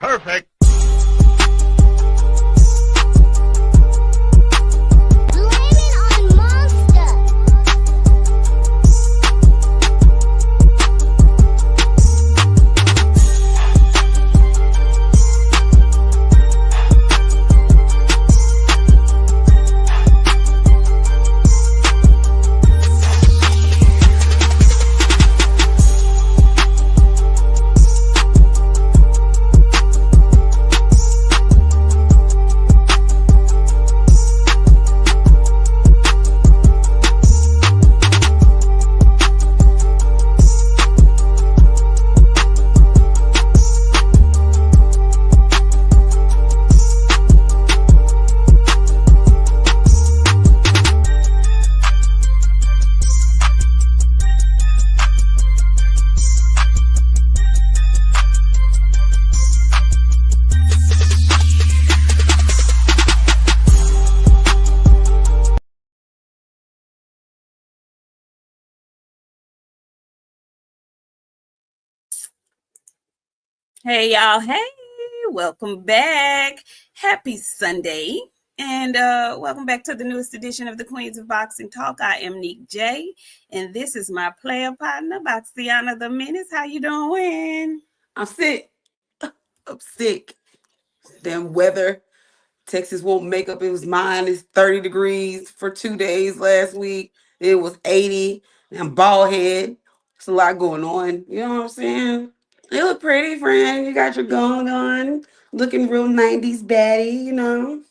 Perfect. Hey y'all, hey, welcome back. Happy Sunday. And welcome back to the newest edition of the Queens of Boxing Talk. I am Nik-J, and this is my player partner, Boxiana the Menace. How you doing? I'm sick. I'm sick. Damn weather. Texas won't make up its mind. It's 30 degrees for 2 days last week. It was 80. I'm bald head. There's a lot going on. You know what I'm saying? You look pretty, friend. You got your going on. Looking real 90s baddie, you know.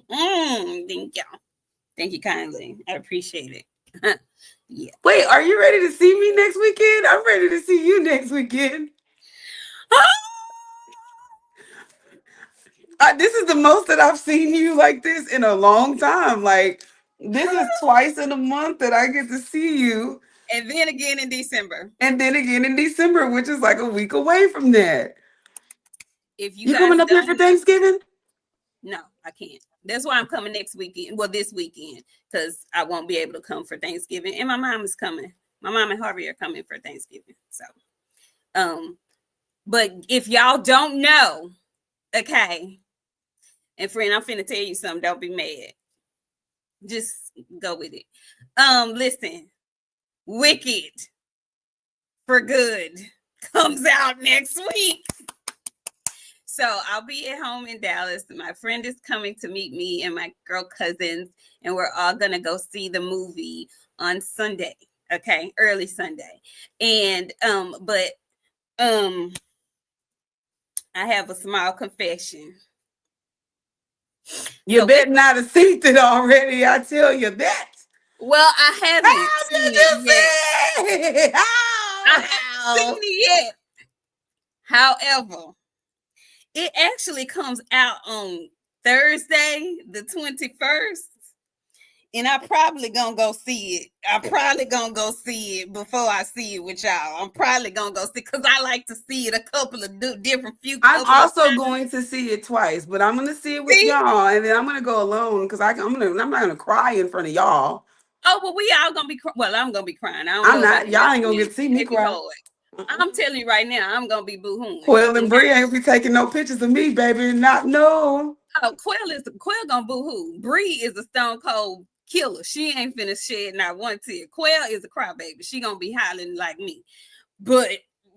Thank you. Thank you kindly. I appreciate it. Yeah. Wait, are you ready to see me next weekend? I'm ready to see you next weekend. This is the most that I've seen you like this in a long time. Like, this is twice in a month that I get to see you. And then again in December. And then again in December, which is like a week away from that. If you coming up here for Thanksgiving? No, I can't. That's why I'm coming next weekend. Well, this weekend, because I won't be able to come for Thanksgiving. And my mom is coming. My mom and Harvey are coming for Thanksgiving. So, but if y'all don't know, okay, and friend, I'm finna tell you something. Don't be mad. Just go with it. Listen, Wicked for Good comes out next week. So I'll be at home in Dallas. My friend is coming to meet me and my girl cousins, and we're all gonna go see the movie on Sunday. Okay, early Sunday. And but I have a small confession. You better not have seen it already. I tell you that. Well, I haven't seen it yet. I haven't seen it yet. However, it actually comes out on Thursday, the 21st. And I probably gonna go see it. I probably gonna go see it before I see it with y'all. I'm probably gonna go see it because I like to see it a couple of different few. I'm also going to see it twice, but I'm gonna see it with y'all, and then I'm gonna go alone because I'm not gonna cry in front of y'all. Oh, well, we all gonna be. Well, I'm gonna be crying. I'm not. Y'all ain't gonna get to see me cry. I'm telling you right now, I'm gonna be boo-hooing. Quail and Bree ain't be taking no pictures of me, baby. No. Oh, Quail gonna boo-hoo. Bree is a stone cold killer. She ain't finna shed not one tear. Quail is a crybaby. She gonna be hollering like me. But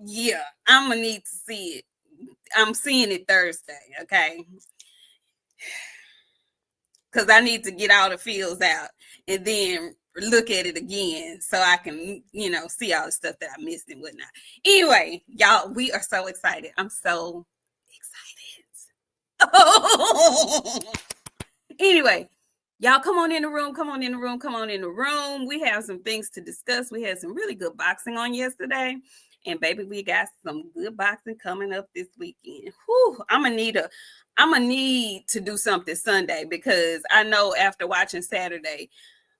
yeah, I'm gonna need to see it. I'm seeing it Thursday, okay? Because I need to get all the feels out and then look at it again so I can, see all the stuff that I missed and whatnot. Anyway, y'all, we are so excited. I'm so excited. Anyway, y'all come on in the room. We have some things to discuss. We had some really good boxing on yesterday. And baby, we got some good boxing coming up this weekend. Whew, I'm gonna need to do something Sunday because I know after watching Saturday,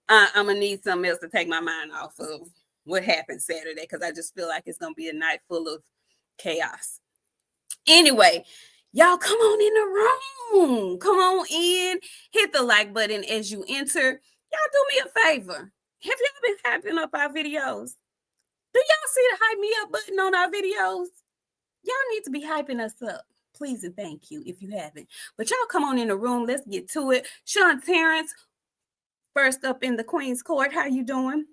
I'm gonna need something else to take my mind off of what happened Saturday because I just feel like it's gonna be a night full of chaos. Anyway, y'all come on in the room. Come on in, hit the like button as you enter. Y'all do me a favor. Have y'all been hyping up our videos? Do y'all see the hype me up button on our videos? Y'all need to be hyping us up. Please and thank you if you haven't. But y'all come on in the room. Let's get to it. Sean Terrence, first up in the Queen's Court. How you doing?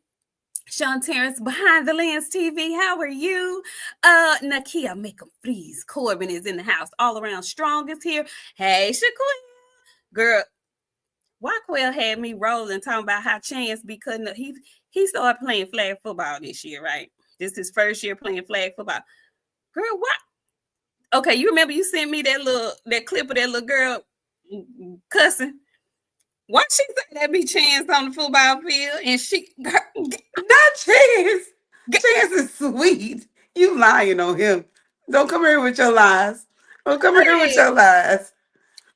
Sean Terrence, Behind the Lens TV. How are you? Nakia, make 'em freeze. Corbin is in the house. All around strong is here. Hey, Shaquille. Girl, Waquel had me rolling, talking about how Chance be cutting up. He started playing flag football this year, right? This is his first year playing flag football. Girl, what? Okay, you remember you sent me that clip of that little girl cussing? Why she say that be Chance on the football field? And she Not Chance. Chance is sweet. You lying on him. Don't come here with your lies. Don't come here with your lies.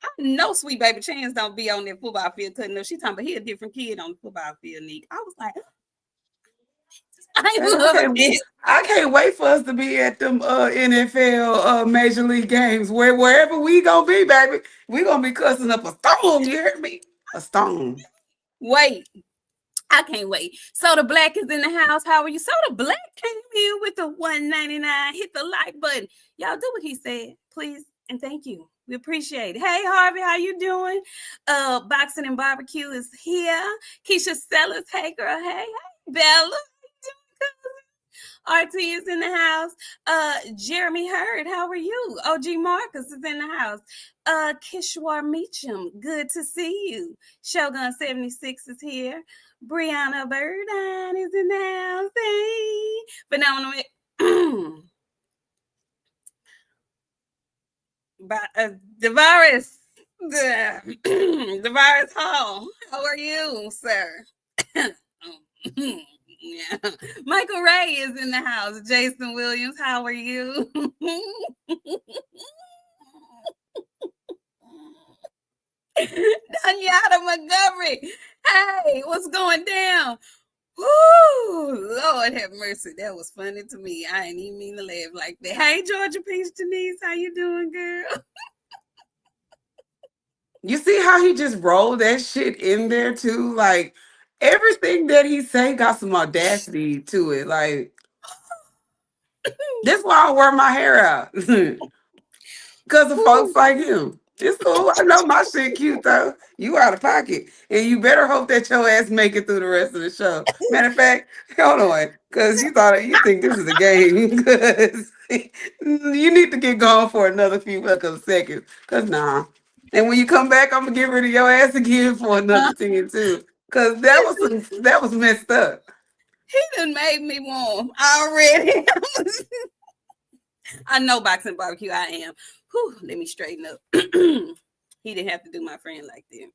I know sweet baby Chance don't be on that football field cutting up. She talking about he a different kid on the football field, Nick. I was like, I love it. I can't wait for us to be at them NFL Major League games. Wherever we gonna be, baby, we gonna be cussing up a storm. You heard me? A storm. Wait. I can't wait. Soda Black is in the house. How are you? Soda Black came in with the $1.99. Hit the like button. Y'all do what he said, please, and thank you. We appreciate it. Hey Harvey, how you doing? Boxing and Barbecue is here. Keisha Sellers, hey girl, hey Bella. RT is in the house. Jeremy Hurd, how are you? OG Marcus is in the house. Kishwar Meacham, good to see you. Shogun 76 is here. Brianna Burdine is in the house. Hey. Phenomenal. Devaris. Devaris Hall, how are you, sir? Yeah. Michael Ray is in the house. Jason Williams, how are you? Danyata Montgomery, hey, what's going down? Woo, Lord have mercy. That was funny to me. I ain't even mean to laugh like that. Hey, Georgia Peach Denise, how you doing, girl? You see how he just rolled that shit in there too? Like everything that he say got some audacity to it. Like that's why I wear my hair out. Because of folks like him. It's cool. I know my shit cute though. You out of pocket. And you better hope that your ass make it through the rest of the show. Matter of fact, hold on. Because you think this is a game. Because you need to get going for another few seconds. Because nah. And when you come back, I'm gonna get rid of your ass again for another 10 too. Because that was messed up. He done made me warm already. I know Boxing Barbecue, I am. Whew, let me straighten up. He didn't have to do my friend like that.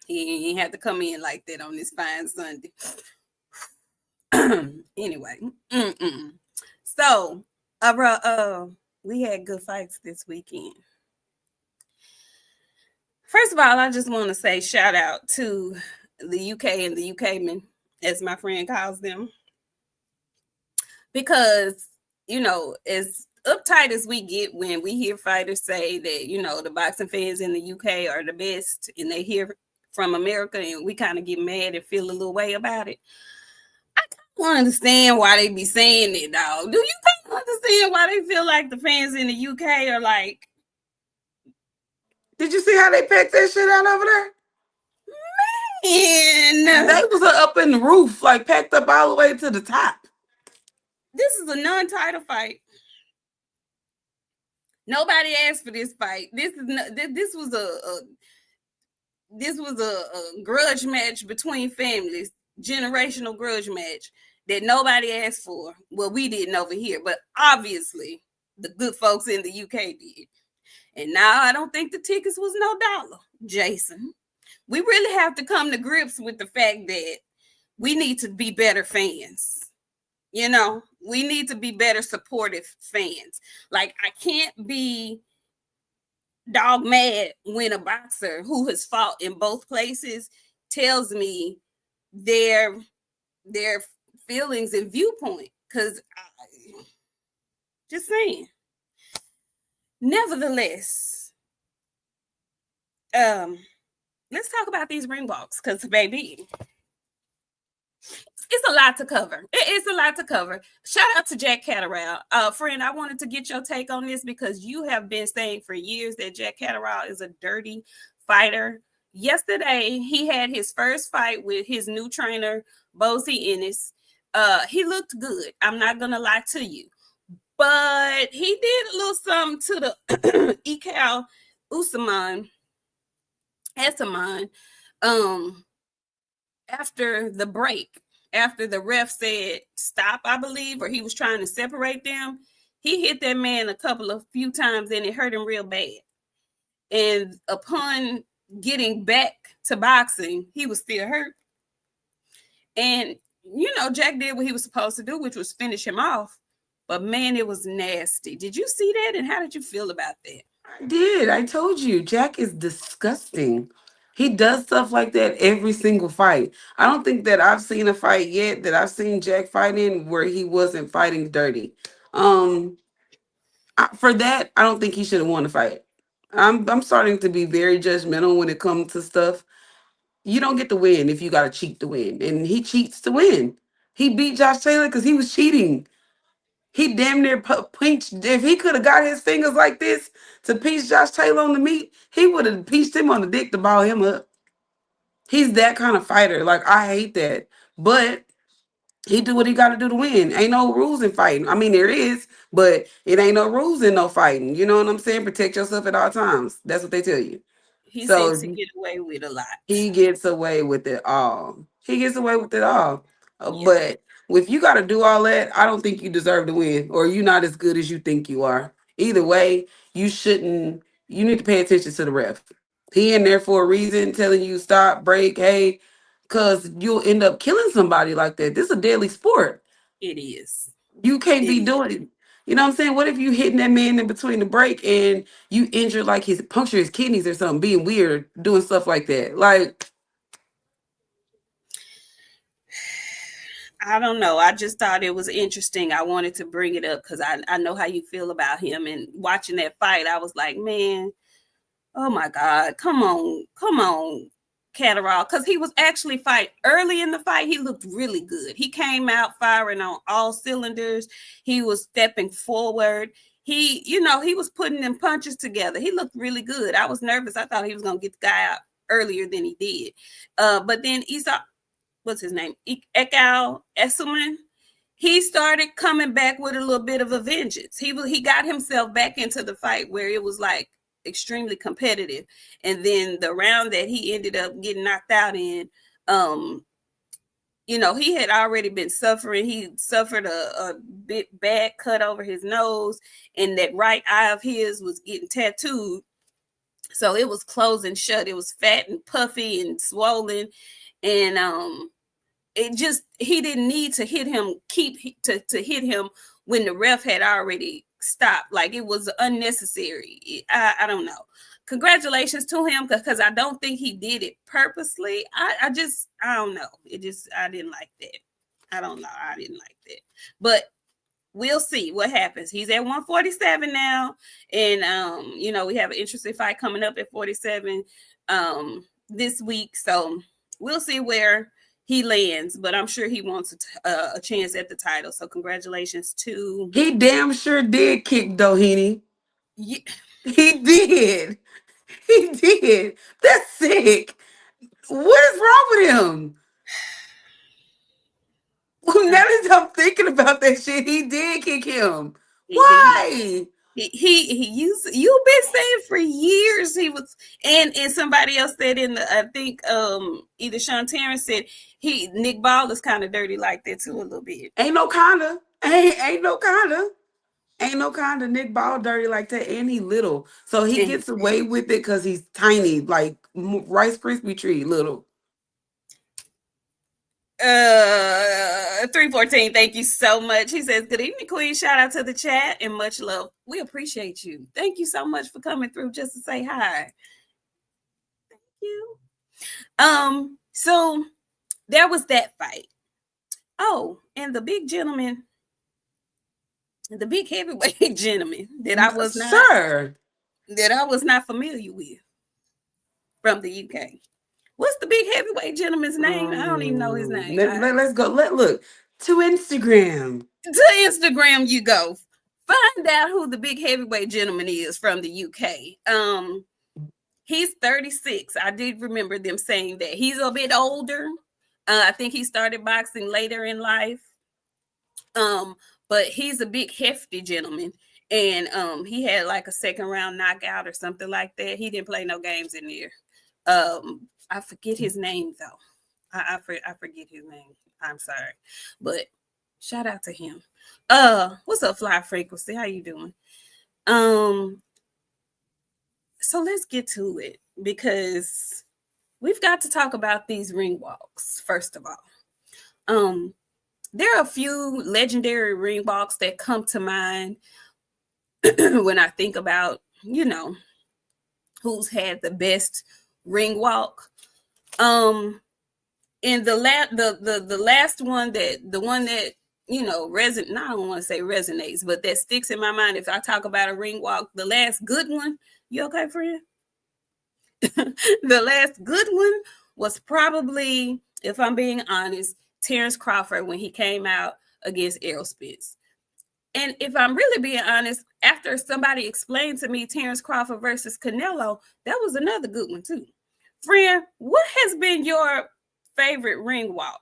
He ain't have to come in like that on this fine Sunday. Anyway. So, we had good fights this weekend. First of all, I just want to say shout out to the UK and the UK men, as my friend calls them. Because, you know, as uptight as we get when we hear fighters say that, you know, the boxing fans in the UK are the best and they hear from America and we kind of get mad and feel a little way about it. I don't understand why they be saying it, dog. Do you kind of understand why they feel like the fans in the UK are like... Did you see how they packed that shit out over there? Man, they was up in the roof, like packed up all the way to the top. This is a non-title fight. Nobody asked for this fight. This was a grudge match between families, generational grudge match that nobody asked for. Well, we didn't over here, but obviously the good folks in the UK did. And now I don't think the tickets was no dollar, Jason. We really have to come to grips with the fact that we need to be better fans. You know, we need to be better supportive fans. Like, I can't be dog mad when a boxer who has fought in both places tells me their feelings and viewpoint. Because, just saying. Nevertheless, let's talk about these ring walks. Because, baby, it's it's a lot to cover. It's a lot to cover. Shout out to Jack Catterall. Friend, I wanted to get your take on this because you have been saying for years that Jack Catterall is a dirty fighter. Yesterday, he had his first fight with his new trainer, Bosie Ennis. He looked good. I'm not gonna lie to you, but he did a little something to the Ecal Usman Esaman after the break, after the ref said stop, I believe, or he was trying to separate them. He hit that man a few times and it hurt him real bad. And upon getting back to boxing, he was still hurt. And, Jack did what he was supposed to do, which was finish him off. But, man, it was nasty. Did you see that? And how did you feel about that? I did. I told you. Jack is disgusting. He does stuff like that every single fight. I don't think that I've seen a fight yet that I've seen Jack fight in where he wasn't fighting dirty. Um, for that, I don't think he should have won the fight. I'm starting to be very judgmental when it comes to stuff. You don't get to win if you got to cheat to win, and he cheats to win. He beat Josh Taylor because he was cheating. He damn near pinched. If he could have got his fingers like this to pinch Josh Taylor on the meat, he would have pinched him on the dick to ball him up. He's that kind of fighter. Like, I hate that. But he do what he got to do to win. Ain't no rules in fighting. I mean, there is, but it ain't no rules in no fighting. You know what I'm saying? Protect yourself at all times. That's what they tell you. He seems to So get away with a lot. he gets away with it all. He gets away with it all. Yeah. But if you got to do all that, I don't think you deserve to win, or you're not as good as you think you are. Either way, you shouldn't. You need to pay attention to the ref. He in there for a reason, telling you stop, break, hey, because you'll end up killing somebody like that. This is a deadly sport. It is. You can't It be is. doing it. You know what I'm saying? What if you hitting that man in between the break and you injure like his puncture his kidneys or something, being weird, doing stuff like that? Like, I don't know. I just thought it was interesting. I wanted to bring it up because I know how you feel about him. And watching that fight, I was like, man, oh my God, come on, Catterall. Because he was actually fight early in the fight. He looked really good. He came out firing on all cylinders. He was stepping forward. He was putting them punches together. He looked really good. I was nervous. I thought he was going to get the guy out earlier than he did. But then what's his name? Ekal Esselman. He started coming back with a little bit of a vengeance. He got himself back into the fight where it was like extremely competitive. And then the round that he ended up getting knocked out in, he had already been suffering. He suffered a bit bad cut over his nose, and that right eye of his was getting tattooed. So it was closing shut. It was fat and puffy and swollen. And he didn't need to hit him, to hit him when the ref had already stopped. Like, it was unnecessary. I don't know. Congratulations to him, because I don't think he did it purposely. I don't know. I didn't like that. I don't know. I didn't like that. But we'll see what happens. He's at 147 now. And, we have an interesting fight coming up at 47 this week. So we'll see where he lands, but I'm sure he wants a chance at the title. So congratulations to... he damn sure did kick Doheny. Yeah. He did. He did. That's sick. What is wrong with him? Well, now that I'm thinking about that shit, he did kick him. Why? You've been saying for years he was, and somebody else said I think either Sean Terrence said Nick Ball is kind of dirty like that too a little bit. Ain't no kinda. Ain't no kinda. Ain't no kinda. Nick Ball dirty like that, and he little, so he gets away with it because he's tiny, like Rice Krispie treat little. 314, thank you so much. He says, good evening, Queen. Shout out to the chat and much love. We appreciate you. Thank you so much for coming through just to say hi. Thank you. So there was that fight. Oh, and the big gentleman, the big heavyweight gentleman that I was not familiar with from the UK. What's the big heavyweight gentleman's name? I don't even know his name. Let's go. Look to Instagram. To Instagram you go. Find out who the big heavyweight gentleman is from the UK. He's 36. I did remember them saying that. He's a bit older. I think he started boxing later in life. But he's a big hefty gentleman. And he had like a second round knockout or something like that. He didn't play no games in there. I forget his name though. I forget his name. I'm sorry. But shout out to him. What's up, Fly Frequency? How you doing? So let's get to it because we've got to talk about these ring walks, first of all. There are a few legendary ring walks that come to mind when I think about, who's had the best ring walk. In the last one the one that I don't want to say resonates, but that sticks in my mind if I talk about a ring walk, the last good one. You okay, friend? The last good one was probably, if I'm being honest, Terrence Crawford when he came out against Errol Spence. And if I'm really being honest, after somebody explained to me Terrence Crawford versus Canelo, that was another good one too. Friend, what has been your favorite ring walk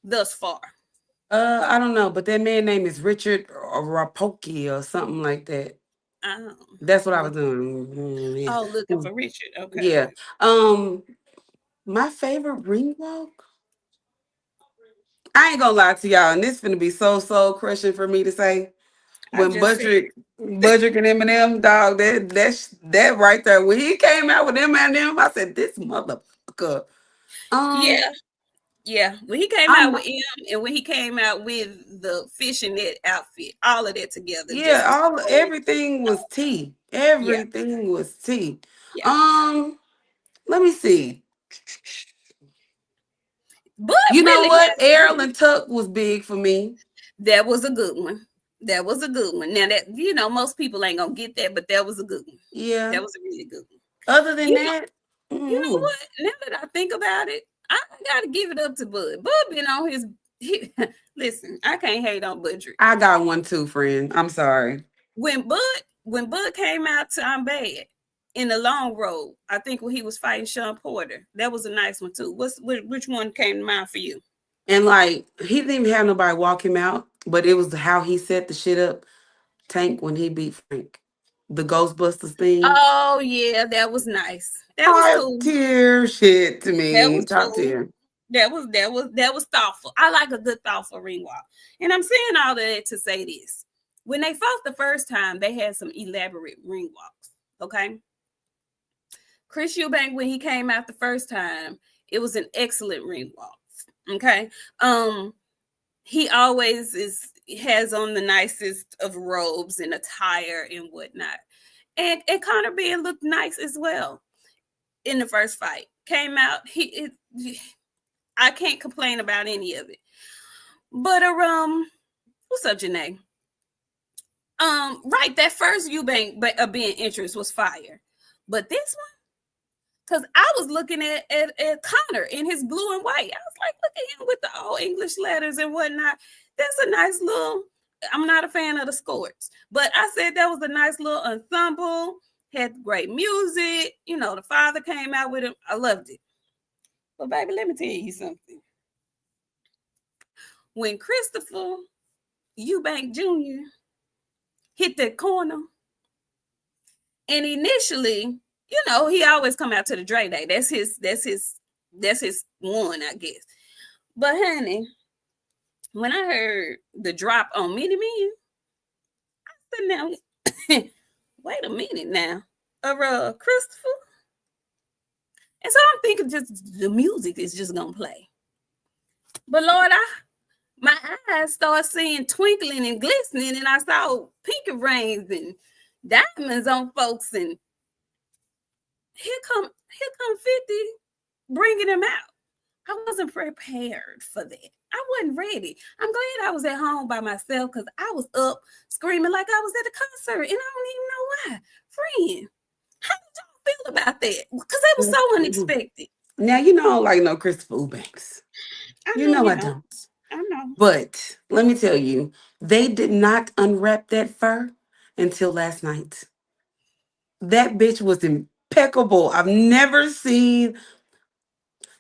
thus far? I don't know, but that man name is Richard Rapoki or something like that. That's what I was doing. Yeah. Oh, looking for Richard. Okay. Yeah. My favorite ring walk. I ain't gonna lie to y'all, and this finna be so soul crushing for me to say. When Budrick and Eminem, dog, that right there. When he came out with Eminem, I said, "This motherfucker." Yeah. When he came out with him, and when he came out with the fishing net outfit, all of that together. Yeah, everything was tea. Everything was tea. Yeah. Let me see. But you know what? Errol and Tuck was big for me. That was a good one. That was a good one. Now that most people ain't gonna get that, but that was a good one. Yeah, that was a really good one. Other than that, you know what? Now that I think about it, I gotta give it up to Bud. Bud been on his. Listen, I can't hate on Budrick. I got one too, friend. I'm sorry. When Bud came out to I'm Bad in the long road, I think when he was fighting Sean Porter, that was a nice one too. Which one came to mind for you? And like he didn't even have nobody walk him out, but it was how he set the shit up. Tank when he beat Frank, the Ghostbusters thing. Oh yeah, that was nice. That was cool. Tier shit to me. That was top tier. That was thoughtful. I like a good thoughtful ring walk. And I'm saying all that to say this. When they fought the first time, they had some elaborate ring walks. Okay. Chris Eubank, when he came out the first time, it was an excellent ring walk. Okay. He always has on the nicest of robes and attire and whatnot. And Conor Ben looked nice as well in the first fight. Came out, I can't complain about any of it. But what's up, Janae? Right, that first Eubank being interest was fire. But this one, because I was looking at Conor in his blue and white. I was like, look at him with the all English letters and whatnot. That's a nice little, I'm not a fan of the skirts, but I said that was a nice little ensemble, had great music. The father came out with him. I loved it. But baby, let me tell you something. When Christopher Eubank Jr. hit that corner, and initially, he always come out to the Dre Day. That's his one, I guess. But honey, when I heard the drop on Mini Man, I said, now, wait a minute now. Christopher. And so I'm thinking just the music is just gonna play. But Lord, my eyes started seeing twinkling and glistening, and I saw pinky rings and diamonds on folks, and here come 50 bringing him out. I wasn't prepared for that. I wasn't ready. I'm glad I was at home by myself because I was up screaming like I was at a concert, and I don't even know why. Friend, how did y'all feel about that? Because it was so unexpected. Now you know I don't like no Christopher Eubanks. I You know know you I don't. don't. I know. But let me tell you, they did not unwrap that fur until last night. That bitch was impeccable. I've never seen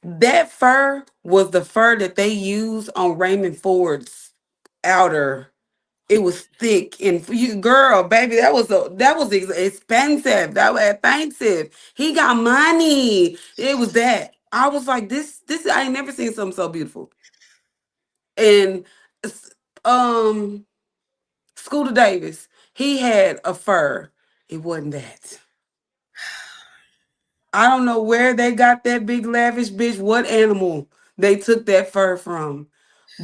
that fur was the fur that they used on Raymond Ford's outer. It was thick and you girl, baby, expensive. That was expensive. He got money. It was that. I was like, this I ain't never seen something so beautiful. And um Scooter Davis, he had a fur. It wasn't that. I don't know where they got that big lavish bitch, what animal they took that fur from,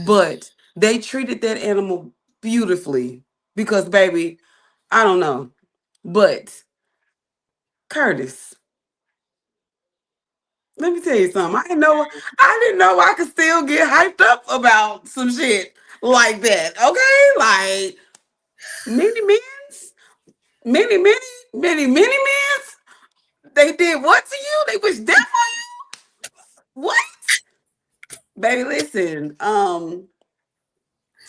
but they treated that animal beautifully because, baby, I don't know. But Curtis, let me tell you something. I didn't know I could still get hyped up about some shit like that. Okay? Like many men's, many men's. They did what to you? They wish death on you? What? Baby, listen.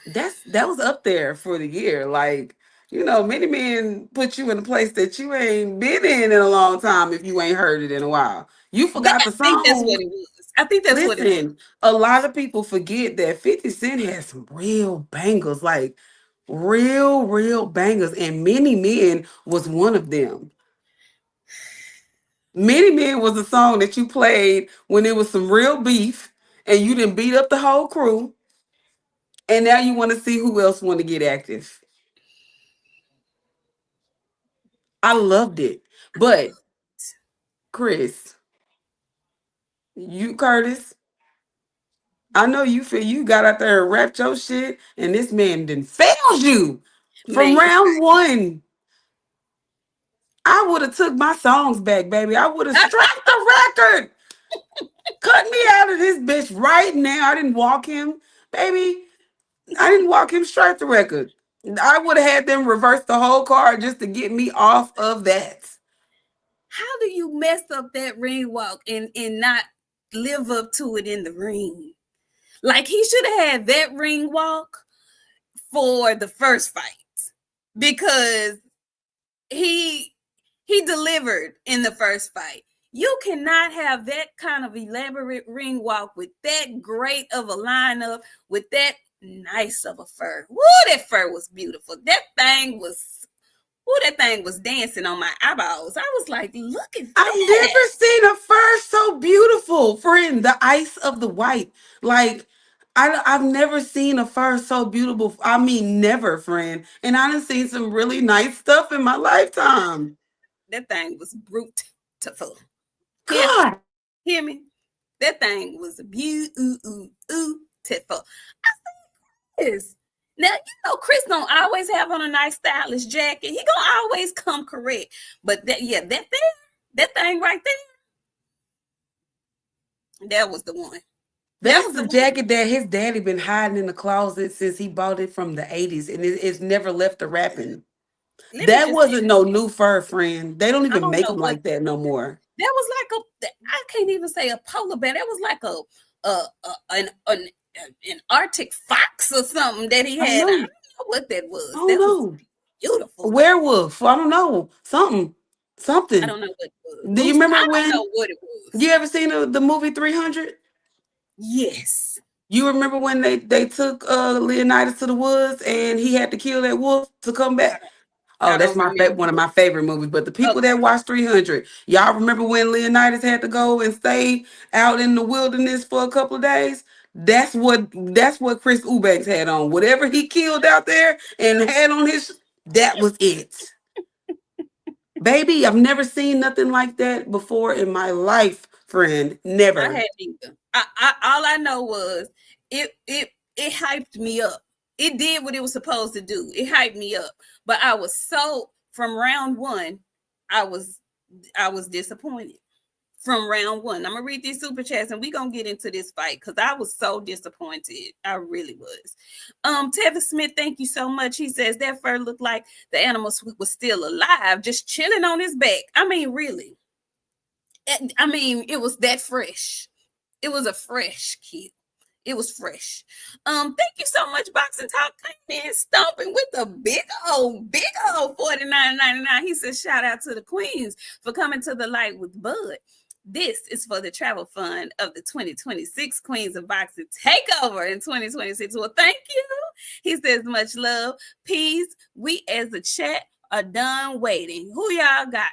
That was up there for the year. Like, many men put you in a place that you ain't been in a long time if you ain't heard it in a while. You forgot I the think that's song. what it was. I think that's what it was. Listen, a lot of people forget that 50 Cent had some real bangers, like real bangers, and Many Men was one of them. Many Men was a song that you played when it was some real beef and you didn't beat up the whole crew, and now you want to see who else want to get active. I loved it. But Chris, Curtis, I know you feel you got out there and rapped your shit, and this man didn't failed you from Man, round one. I would have took my songs back, baby. I would have struck the record. Cut me out of this bitch right now. I didn't walk him, baby. I didn't walk him straight the record. I would have had them reverse the whole card just to get me off of that. how do you mess up that ring walk and not live up to it in the ring? Like he should have had that ring walk for the first fight because he he delivered in the first fight. You cannot have that kind of elaborate ring walk with that great of a lineup, with that nice of a fur. Woo, that fur was beautiful. That thing was dancing on my eyeballs. I was like, look at I've that. never seen a fur so beautiful, friend. The ice of the white. Like, I've never seen a fur so beautiful. I mean, never, friend. And I done seen some really nice stuff in my lifetime. That thing was beautiful. Hear me? God, Hear me? That thing was beautiful. Yes. Now you know Chris don't always have on a nice stylish jacket. He gonna always come correct. But that thing right there, that was the one. That that's was the the one. jacket that his daddy been hiding in the closet since he bought it from the 80s, and it's never left the wrapping. Let me That just tell wasn't you, no new fur, friend. They don't I even don't make know them what like that no more. that was like I can't even say a polar bear. That was like an Arctic fox or something that he I don't had. I don't know. know what that I was. don't That was know. A beautiful though. werewolf. I don't know. I Something. don't know what it was. Do you Moose. I remember don't when know what it was. you ever seen the movie 300? Yes. You remember when they took Leonidas to the woods and he had to kill that wolf to come I back? don't Oh, I that's don't my remember. one of my favorite movies. But the people Okay. that watched 300, y'all remember when Leonidas had to go and stay out in the wilderness for a couple of days? That's what Chris Eubanks had on. Whatever he killed out there and had on that was it. Baby, I've never seen nothing like that before in my life, friend. I Never. hadn't either. I all I know was it hyped me up. It did what it was supposed to do. It hyped me up. But I was so from round one, I was I was disappointed. From round one. I'm gonna read these super chats and we're gonna get into this fight because I was so disappointed. I really was. Tevin Smith, thank you so much. He says that fur looked like the animal was still alive, just chilling on his back. I mean, really. I mean, it was that fresh. It was a fresh kill. It was fresh. Thank you so much, Boxing Talk. Coming in stomping with a big old 49.99. He says, shout out to the queens for coming to the light with Bud. This is for the travel fund of the 2026 Queens of Boxing Takeover in 2026. Well, thank you. He says, much love. Peace. We as a chat are done waiting. Who y'all got?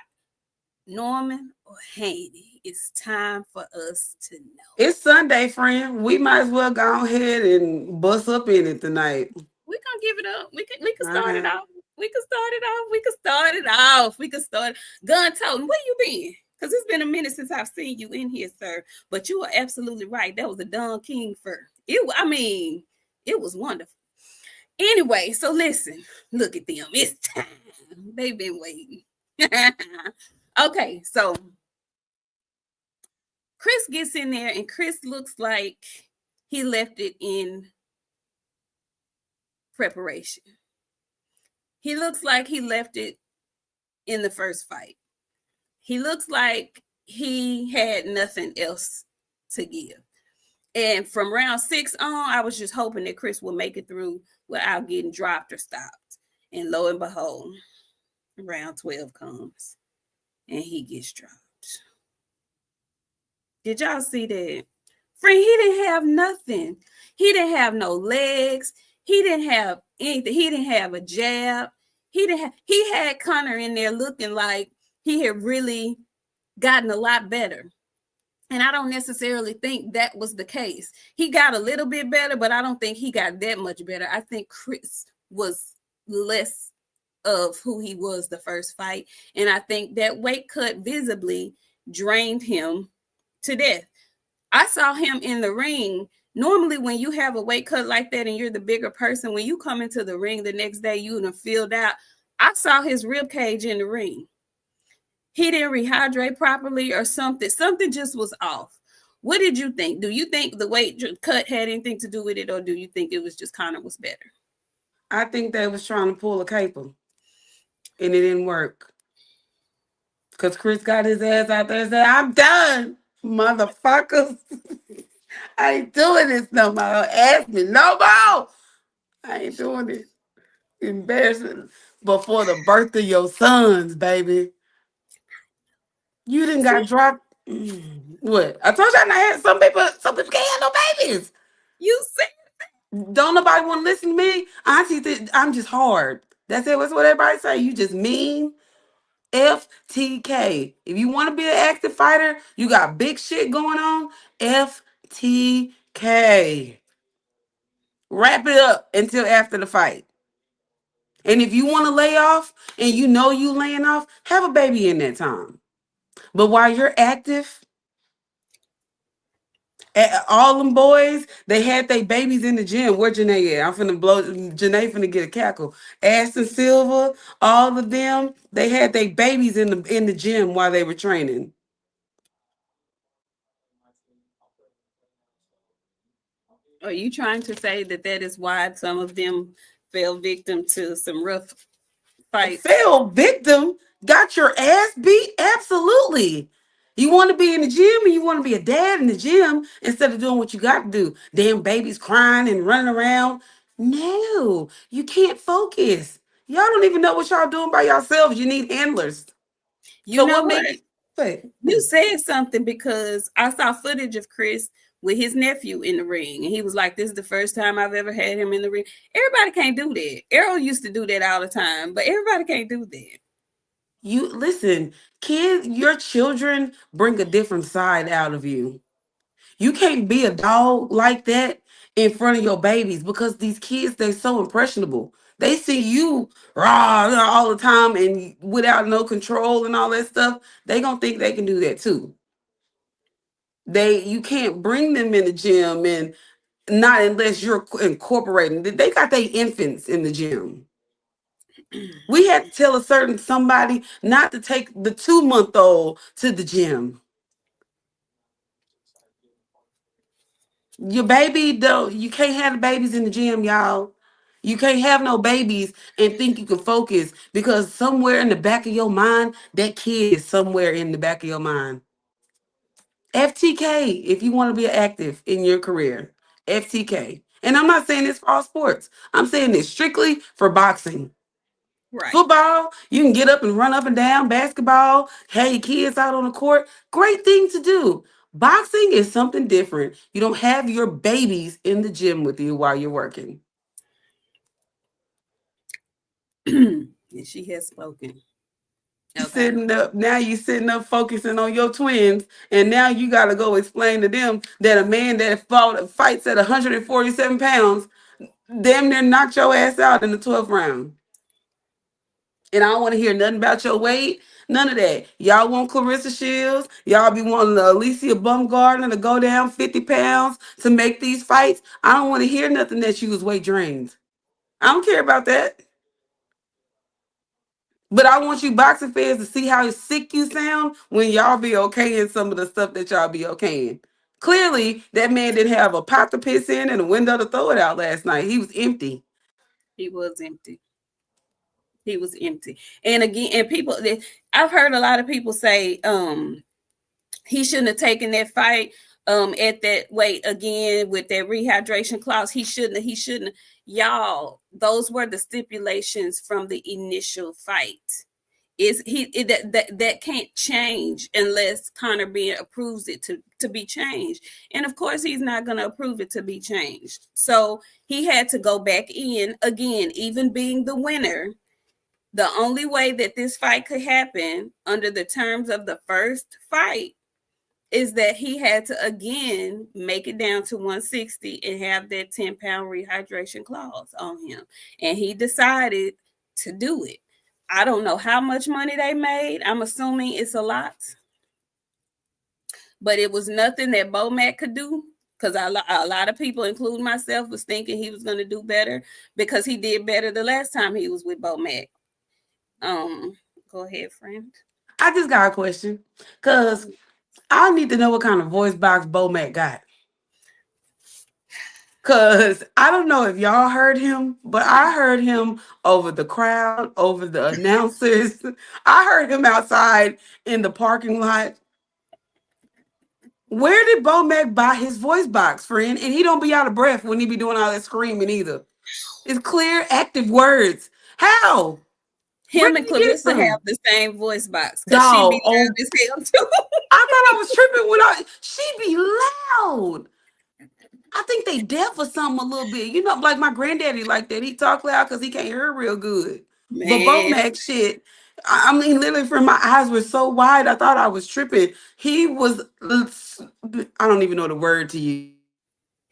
Norman or Haney? It's time for us to know. It's Sunday, friend. We might as well go ahead and bust up in it tonight. We gonna give it up. We can start it Uh-huh. off. We can start it off. We can start it off. We can start. Gun toting. Where you been? Because it's been a minute since I've seen you in here, sir. But you are absolutely right. That was a Don King fur. I mean, it was wonderful. Anyway, so listen, look at them. It's time. They've been waiting. Okay, so Chris gets in there, and Chris looks like he left it in preparation. He looks like he left it in the first fight. He looks like he had nothing else to give. And from round 6 on, I was just hoping that Chris will make it through without getting dropped or stopped. And lo and behold, round 12 comes and he gets dropped. Did y'all see that? Friend, he didn't have nothing. He didn't have no legs. He didn't have anything. He didn't have a jab. He had Conor in there looking like he had really gotten a lot better. And I don't necessarily think that was the case. He got a little bit better, but I don't think he got that much better. I think Chris was less of who he was the first fight. And I think that weight cut visibly drained him to death. I saw him in the ring. Normally, when you have a weight cut like that and you're the bigger person, when you come into the ring the next day, you done filled out. I saw his rib cage in the ring. He didn't rehydrate properly or something. Something just was off. What did you think? Do you think the weight cut had anything to do with it, or do you think it was just Conor was better? I think they was trying to pull a caper, and it didn't work. Because Chris got his ass out there and said, I'm done, motherfuckers. I ain't doing this no more. Ask me no more. I ain't doing it. Embarrassing before the birth of your sons, baby. You didn't got See, dropped. What? I told y'all I had some people can't have no babies. you said Don't nobody want to listen to me. Auntie, I'm just hard. That's it. That's what everybody say. You just mean. FTK. If you want to be an active fighter, you got big shit going on. FTK. Wrap it up until after the fight. And if you want to lay off and you know you laying off, have a baby in that time. But while you're active, all them boys, they had their babies in the gym. Where Janae at? I'm finna blow. Janae finna get a cackle. Ashton Silva, all of them, they had their babies in the gym while they were training. Are you trying to say that that is why some of them fell victim to some rough fights? Fell victim, got your ass beat? Absolutely. You want to be in the gym and you want to be a dad in the gym instead of doing what you got to do. Damn babies crying and running around. No, you can't focus. Y'all don't even know what y'all doing by yourselves. You need handlers. You So know, what? maybe What? you said something because I saw footage of Chris with his nephew in the ring, and he was like, "This is the first time I've ever had him in the ring." Everybody can't do that. Errol used to do that all the time, but everybody can't do that. You listen, kids, your children bring a different side out of you. You can't be a dog like that in front of your babies because these kids, they're so impressionable. They see you raw all the time and without no control and all that stuff. They gonna think they can do that too. You can't bring them in the gym and not unless you're incorporating. They got their infants in the gym. We had to tell a certain somebody not to take the 2-month old to the gym. Your baby, though, you can't have the babies in the gym, y'all. You can't have no babies and think you can focus because somewhere in the back of your mind, that kid is somewhere in the back of your mind. FTK, if you want to be active in your career, FTK. And I'm not saying this for all sports. I'm saying this strictly for boxing. Right. Football, you can get up and run up and down. Basketball, have your kids out on the court. Great thing to do. Boxing is something different. You don't have your babies in the gym with you while you're working. And she has spoken. Okay. Sitting up now, you sitting up focusing on your twins, and now you got to go explain to them that a man that fights at 147 pounds damn near knocked your ass out in the 12th round. And I don't want to hear nothing about your weight. None of that. Y'all want Clarissa Shields. Y'all be wanting Alicia Bumgarner to go down 50 pounds to make these fights. I don't want to hear nothing that you was weight drained. I don't care about that. But I want you boxing fans to see how sick you sound when y'all be okaying some of the stuff that y'all be okaying. Clearly, that man didn't have a pot to piss in and a window to throw it out last night. He was empty. He was empty. He was empty. And again, and people, I've heard a lot of people say, he shouldn't have taken that fight at that weight again with that rehydration clause. He shouldn't. Y'all, those were the stipulations from the initial fight. That can't change unless Conor being approves it to be changed. And of course he's not going to approve it to be changed. So he had to go back in again, even being the winner. The only way that this fight could happen under the terms of the first fight is that he had to again make it down to 160 and have that 10-pound rehydration clause on him. And he decided to do it. I don't know how much money they made. I'm assuming it's a lot. But it was nothing that Bomac could do, because a lot of people, including myself, was thinking he was going to do better because he did better the last time he was with Bomac. Go ahead, friend. I just got a question. Because I need to know what kind of voice box Bomac got. Because I don't know if y'all heard him, but I heard him over the crowd, over the announcers. I heard him outside in the parking lot. Where did Bomac buy his voice box, friend? And he don't be out of breath when he be doing all that screaming either. It's clear, active words. How? Where Him did and he get it Clarissa have from? the same voice box because she be Dog, loud oh, as hell too. I thought I was tripping when she be loud. I think they deaf or something a little bit. You know, like my granddaddy like that. He talk loud because he can't hear real good. But Man, Bomac shit, I mean, literally, from my eyes were so wide, I thought I was tripping. He was, I don't even know the word to use.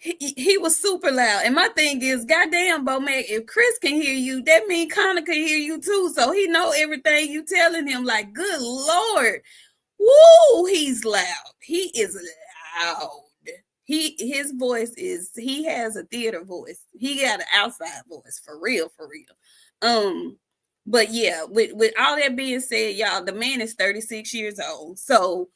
he was super loud. And my thing is, goddamn, Bomac, if Chris can hear you, that means Conor can hear you too. So he know everything you telling him. Like, good Lord. Woo, he's loud. He is loud. His voice is, he has a theater voice. He got an outside voice, for real, for real. But yeah, with all that being said, y'all, the man is 36 years old. So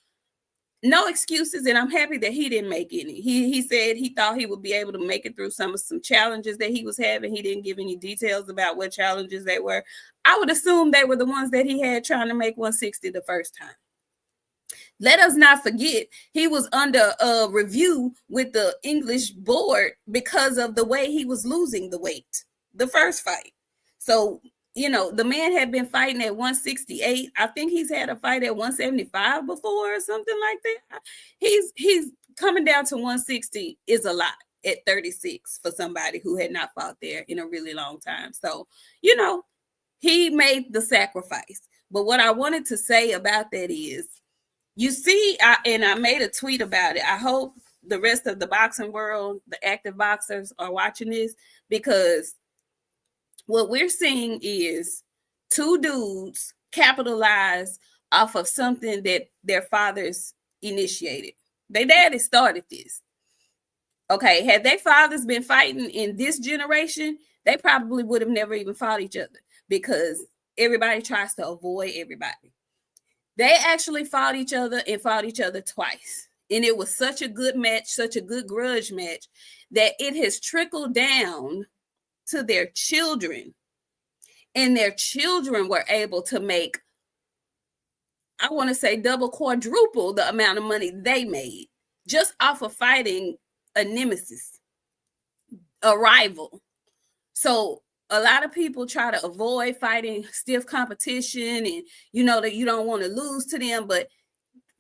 no excuses, and I'm happy that he didn't make any. He said he thought he would be able to make it through some challenges that he was having. He didn't give any details about what challenges they were. I would assume they were the ones that he had trying to make 160 the first time. Let us not forget he was under review with the English board because of the way he was losing the weight the first fight. So, you know, the man had been fighting at 168. I think he's had a fight at 175 before or something like that. He's coming down to 160 is a lot at 36 for somebody who had not fought there in a really long time. So, you know, he made the sacrifice. But what I wanted to say about that is, you see, I made a tweet about it. I hope the rest of the boxing world, the active boxers, are watching this, because what we're seeing is two dudes capitalize off of something that their fathers initiated. Their daddy started this. Okay, had their fathers been fighting in this generation, they probably would have never even fought each other, because everybody tries to avoid everybody. They actually fought each other and fought each other twice. And it was such a good match, such a good grudge match, that it has trickled down to their children. And their children were able to make I want to say double, quadruple the amount of money they made just off of fighting a nemesis, a rival. So a lot of people try to avoid fighting stiff competition, and that you don't want to lose to them, but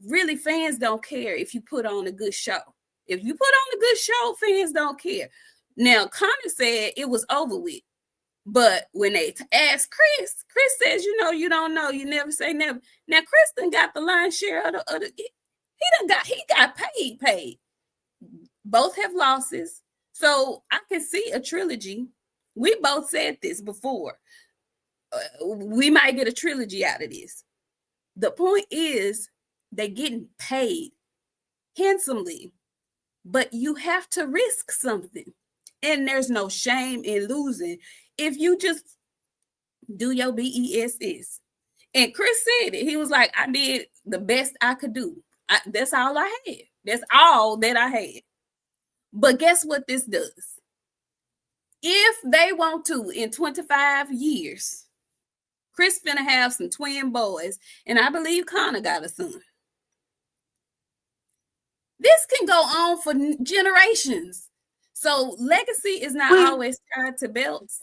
really fans don't care if you put on a good show. If you put on a good show, fans don't care. Now, Conor said it was over with. But when they asked Chris says, you don't know. You never say never. Now, Chris done got the lion's share of the he got paid. Both have losses. So I can see a trilogy. We both said this before. We might get a trilogy out of this. The point is they're getting paid handsomely, but you have to risk something. And there's no shame in losing if you just do your BESS. And Chris said it. He was like, I did the best I could do. That's all I had. That's all that I had. But guess what this does? If they want to, in 25 years, Chris finna have some twin boys, and I believe Conor got a son. This can go on for generations. So legacy is not always tied to belts.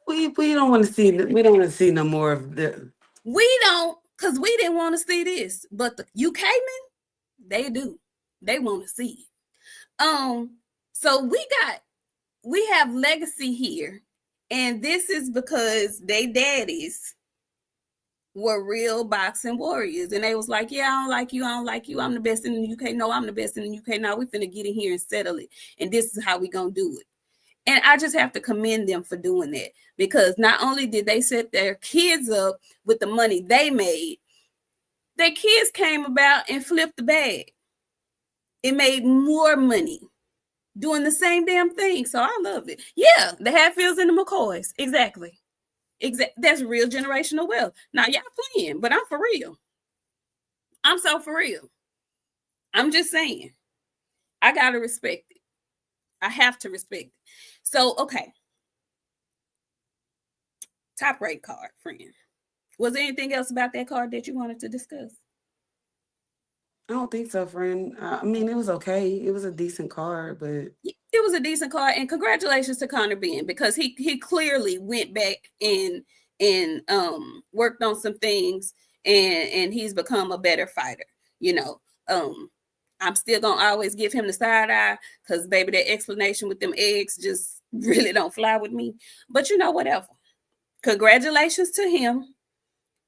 We don't want to see. We don't want to see no more of the. We don't, because we didn't want to see this, but the UK men, they do. They want to see it. So we have legacy here, and this is because they daddies were real boxing warriors, and they was like, yeah, I don't like you, I'm the best in the UK. No, I'm the best in the UK. Now we finna get in here and settle it, and this is how we gonna do it. And I just have to commend them for doing that, because not only did they set their kids up with the money they made, their kids came about and flipped the bag. It made more money doing the same damn thing. So I love it. Yeah, the Hatfields and the McCoys. Exactly. That's real generational wealth. Now, y'all playing, but I'm for real. I'm so for real. I'm just saying. I got to respect it. I have to respect it. So, okay. Top rate card, friend. Was there anything else about that card that you wanted to discuss? I don't think so, friend. I mean, it was okay. It was a decent card, but it was a decent card. And congratulations to Conor Ben, because he clearly went back and worked on some things, and he's become a better fighter. I'm still gonna always give him the side eye, because baby, that explanation with them eggs just really don't fly with me. But whatever. Congratulations to him.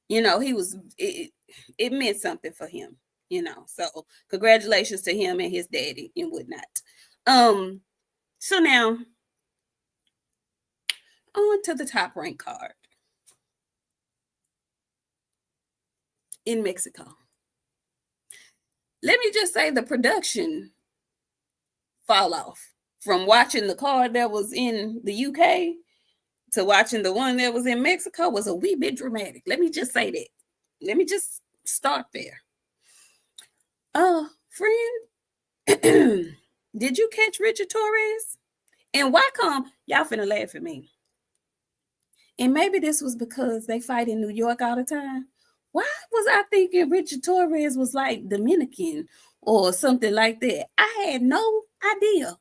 It meant something for him. So congratulations to him and his daddy and whatnot. So now on to the top rank card in Mexico. Let me just say the production fall off from watching the card that was in the UK to watching the one that was in Mexico was a wee bit dramatic. Let me just say that. Let me just start there. Friend, did you catch Richard Torres? And why come y'all finna laugh at me? And maybe this was because they fight in New York all the time. Why was I thinking Richard Torres was like Dominican or something like that? I had no idea,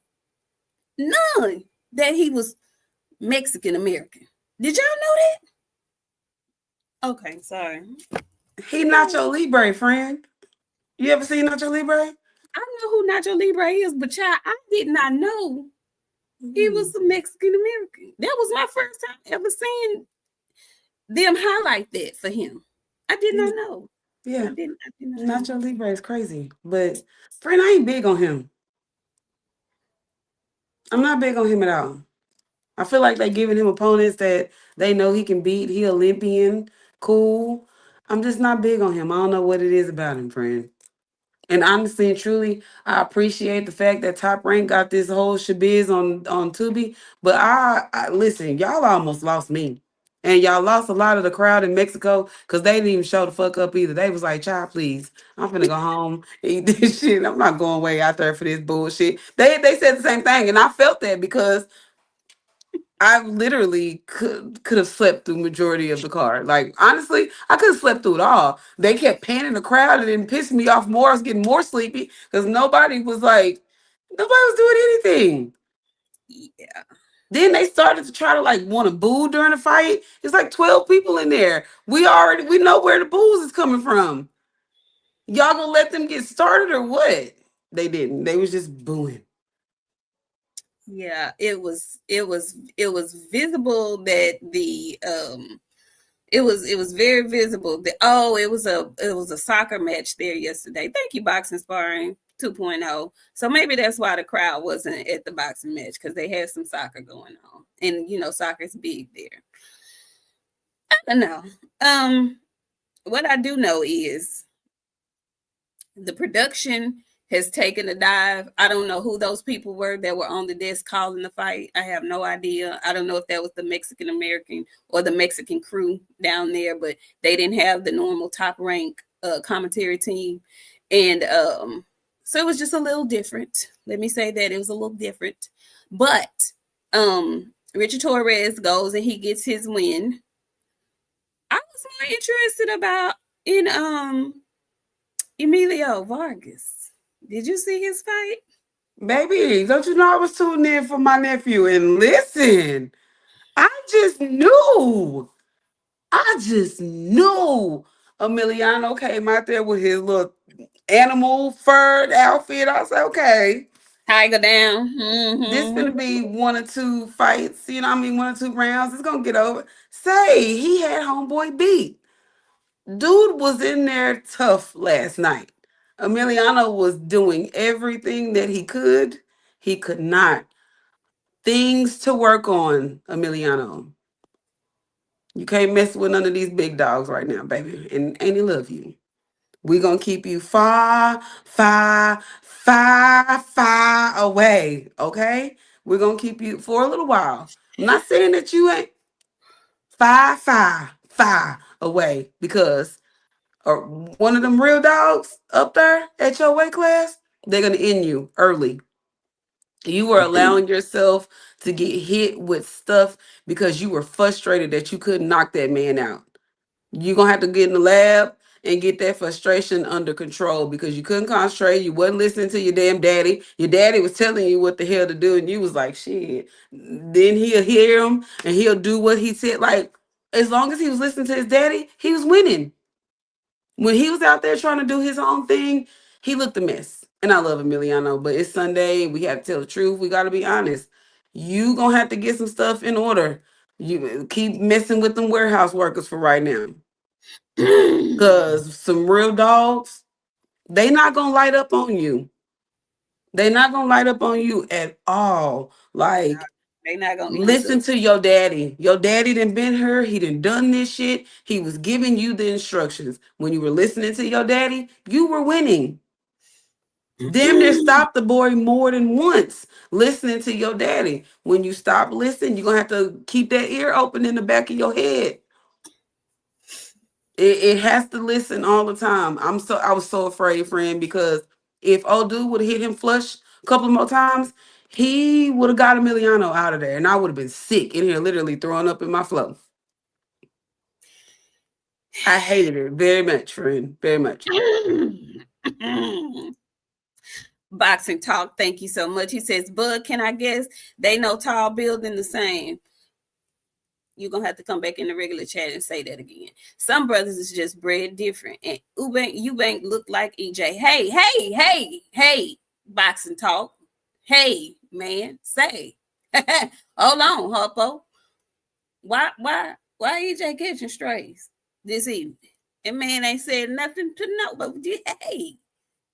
none, that he was Mexican American. Did y'all know that? Okay, sorry. He Nacho Libre, friend. You ever seen Nacho Libre? I know who Nacho Libre is, but child, I did not know he was a Mexican American. That was my first time ever seeing them highlight that for him. I did not know. Yeah. I didn't Nacho Libre is crazy. But friend, I ain't big on him. I'm not big on him at all. I feel like they giving him opponents that they know he can beat. He Olympian, cool. I'm just not big on him. I don't know what it is about him, friend. And honestly and truly, I appreciate the fact that Top Rank got this whole shabiz on Tubi. But I listen, y'all almost lost me. And y'all lost a lot of the crowd in Mexico because they didn't even show the fuck up either. They was like, child, please, I'm finna go home, eat this shit. I'm not going way out there for this bullshit. They said the same thing. And I felt that because I literally could have slept through majority of the card. Like honestly, I could have slept through it all. They kept panning the crowd and it pissed me off more. I was getting more sleepy because nobody was doing anything. Yeah. Then they started to try to like want to boo during the fight. It's like 12 people in there. We know where the booze is coming from. Y'all gonna let them get started or what? They didn't. They was just booing. Yeah, it was visible that it was very visible that it was a soccer match there yesterday. Thank you, Boxing Sparring 2.0. So maybe that's why the crowd wasn't at the boxing match, because they had some soccer going on. And soccer's big there. I don't know. What I do know is the production has taken a dive. I don't know who those people were that were on the desk calling the fight. I have no idea. I don't know if that was the Mexican American or the Mexican crew down there, but they didn't have the normal top rank commentary team. And so it was just a little different. Let me say that it was a little different. But Richard Torres goes and he gets his win. I was more interested about in Emilio Vargas. Did you see his fight? Baby, don't you know I was tuning in for my nephew? And listen, I just knew. I just knew Emiliano came out there with his little animal fur outfit. I was like, okay, Tiger down. this Mm-hmm. gonna be one or two fights, one or two rounds. It's gonna get over. Say he had homeboy beat. Dude was in there tough last night. Emiliano was doing everything that he could. He could not. Things to work on, Emiliano. You can't mess with none of these big dogs right now, baby. And ain't he love you? We gonna keep you far, far, far, far away. Okay? We're gonna keep you for a little while. I'm not saying that you ain't far, far, far away because or one of them real dogs up there at your weight class, they're gonna end you early. You were allowing yourself to get hit with stuff because you were frustrated that you couldn't knock that man out. You're gonna have to get in the lab and get that frustration under control because you couldn't concentrate. You wasn't listening to your damn daddy. Your daddy was telling you what the hell to do, and you was like, shit. Then he'll hear him and he'll do what he said. Like, as long as he was listening to his daddy, he was winning. When he was out there trying to do his own thing, he looked a mess. And I love Emiliano, but it's Sunday. We have to tell the truth. We got to be honest. You gonna have to get some stuff in order. You keep messing with them warehouse workers for right now. Cause some real dogs, they not gonna light up on you. They not gonna light up on you at all. Like, They not gonna ease listen up. to your daddy. Your daddy done been here. He done this shit. He was giving you the instructions. When you were listening to your daddy, you were winning. Damn near stop the boy more than once listening to your daddy. When you stop listening, you're gonna have to keep that ear open in the back of your head. It has to listen all the time. I was so afraid, friend, because if old dude would have hit him flush a couple more times, he would have got Emiliano out of there, and I would have been sick in here, literally throwing up in my flow. I hated it very much, friend, very much. Boxing talk. Thank you so much. He says, Bud, can I guess they know tall building the same? You're gonna have to come back in the regular chat and say that again. Some brothers is just bred different. And Eubank look like EJ. Hey, boxing talk. Hey, man, say. Hold on, Hoppo. Why EJ catching strays this evening? And man ain't said nothing to nobody. Hey,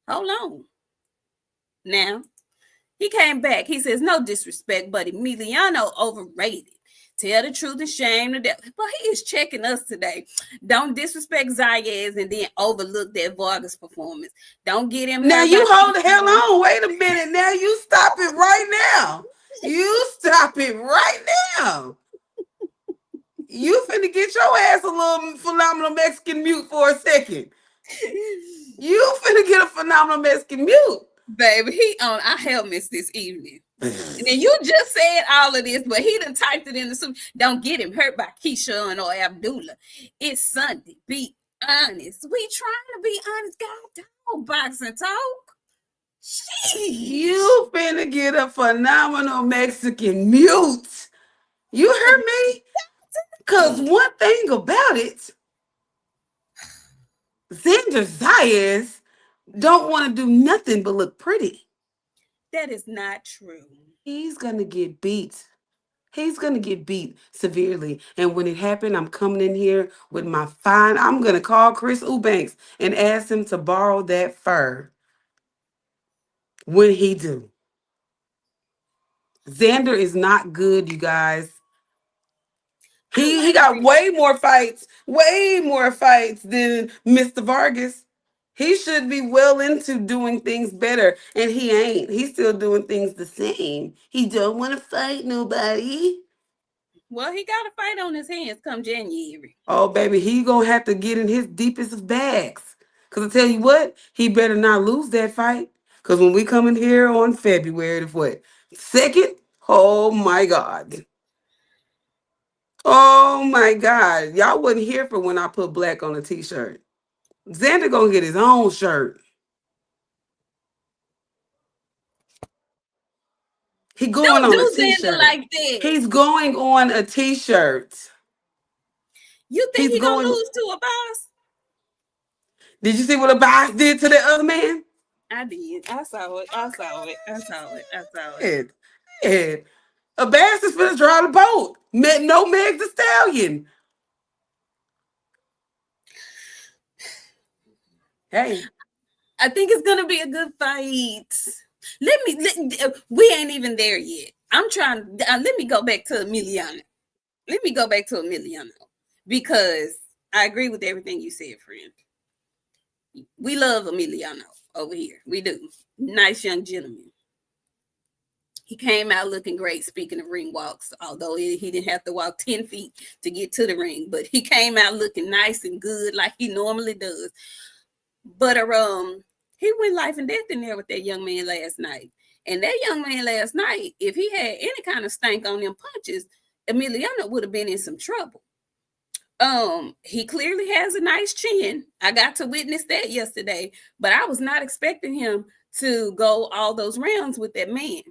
hold on. Now, he came back. He says, no disrespect, but Emiliano overrated. Tell the truth and shame the devil. But he is checking us today. Don't disrespect Zayas and then overlook that Vargas performance. Don't get him Now hurt. you hold the hell on. Wait a minute. Now you stop it right now. You stop it right now. You finna get your ass a little phenomenal Mexican mute for a second. You finna get a phenomenal Mexican mute. Baby, he on our helmets this evening. And then you just said all of this, but he done typed it in the soup. Don't get him hurt by Keyshawn or Abdullah. It's Sunday. Be honest. We trying to be honest. God, dog, boxing talk. Sheesh. You finna get a phenomenal Mexican mute. You heard me? Cause one thing about it, Xander Zayas don't want to do nothing but look pretty. That is not true. He's gonna get beat. He's gonna get beat severely. And when it happened, I'm coming in here with my fine. I'm gonna call Chris Eubanks and ask him to borrow that fur. When he do. Xander is not good, you guys. He got way more fights than Mr. Vargas. He should be well into doing things better, and he ain't. He's still doing things the same. He don't want to fight nobody. Well, he got a fight on his hands come January. Oh, baby, he gonna have to get in his deepest of bags. Cause I tell you what, he better not lose that fight. Cause when we come in here on February the what 2nd, oh my God. Oh my God. Y'all wasn't here for when I put black on a t-shirt. Xander gonna get his own shirt. He going Don't on a do Xander t-shirt. like that. He's going on a t-shirt. You think He's he gonna going. lose to a boss? Did you see what a boss did to the other man? I did. I saw it. I saw it. I saw it. I saw it. Ed, Ed, a bass is finna draw the boat. No Meg the Stallion. Hey. I think it's gonna be a good fight. We ain't even there yet. I'm trying. Let me go back to Emiliano. Because I agree with everything you said, friend. We love Emiliano over here. We do. Nice young gentleman. He came out looking great, speaking of ring walks, although he didn't have to walk 10 feet to get to the ring, but he came out looking nice and good like he normally does. But he went life and death in there with that young man last night. And that young man last night, if he had any kind of stank on them punches, Emiliano would have been in some trouble. He clearly has a nice chin. I got to witness that yesterday, but I was not expecting him to go all those rounds with that man.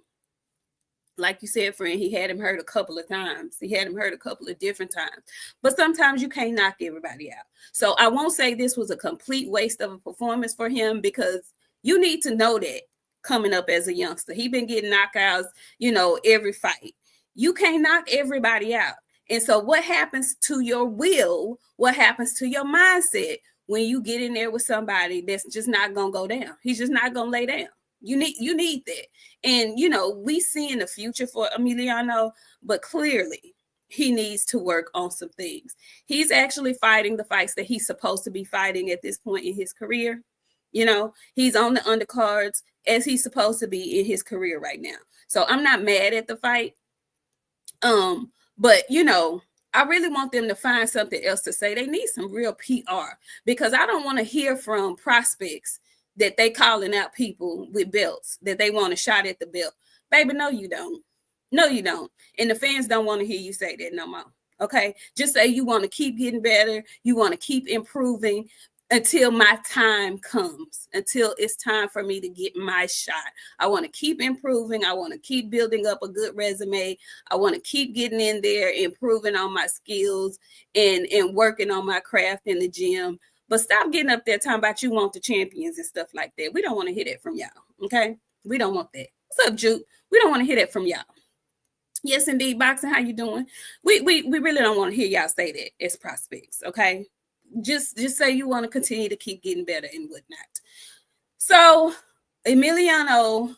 Like you said, friend, he had him hurt a couple of times. He had him hurt a couple of different times. But sometimes you can't knock everybody out. So I won't say this was a complete waste of a performance for him, because you need to know that coming up as a youngster. He been getting knockouts, every fight. You can't knock everybody out. And so what happens to your will? What happens to your mindset when you get in there with somebody that's just not going to go down? He's just not going to lay down. You need that. And, we see in the future for Emiliano, but clearly he needs to work on some things. He's actually fighting the fights that he's supposed to be fighting at this point in his career. He's on the undercards as he's supposed to be in his career right now. So I'm not mad at the fight. But, I really want them to find something else to say. They need some real PR, because I don't want to hear from prospects that they calling out people with belts, that they want a shot at the belt. Baby, no, you don't. No, you don't. And the fans don't want to hear you say that no more. Okay? Just say you want to keep getting better. You want to keep improving until my time comes, until it's time for me to get my shot. I want to keep improving. I want to keep building up a good resume. I want to keep getting in there, improving on my skills and working on my craft in the gym. But stop getting up there talking about you want the champions and stuff like that. We don't want to hear that from y'all, okay? We don't want that. What's up, Juke? We don't want to hear that from y'all. Yes, indeed, Boxing, how you doing? We really don't want to hear y'all say that as prospects, okay? Just say you want to continue to keep getting better and whatnot. So, Emiliano,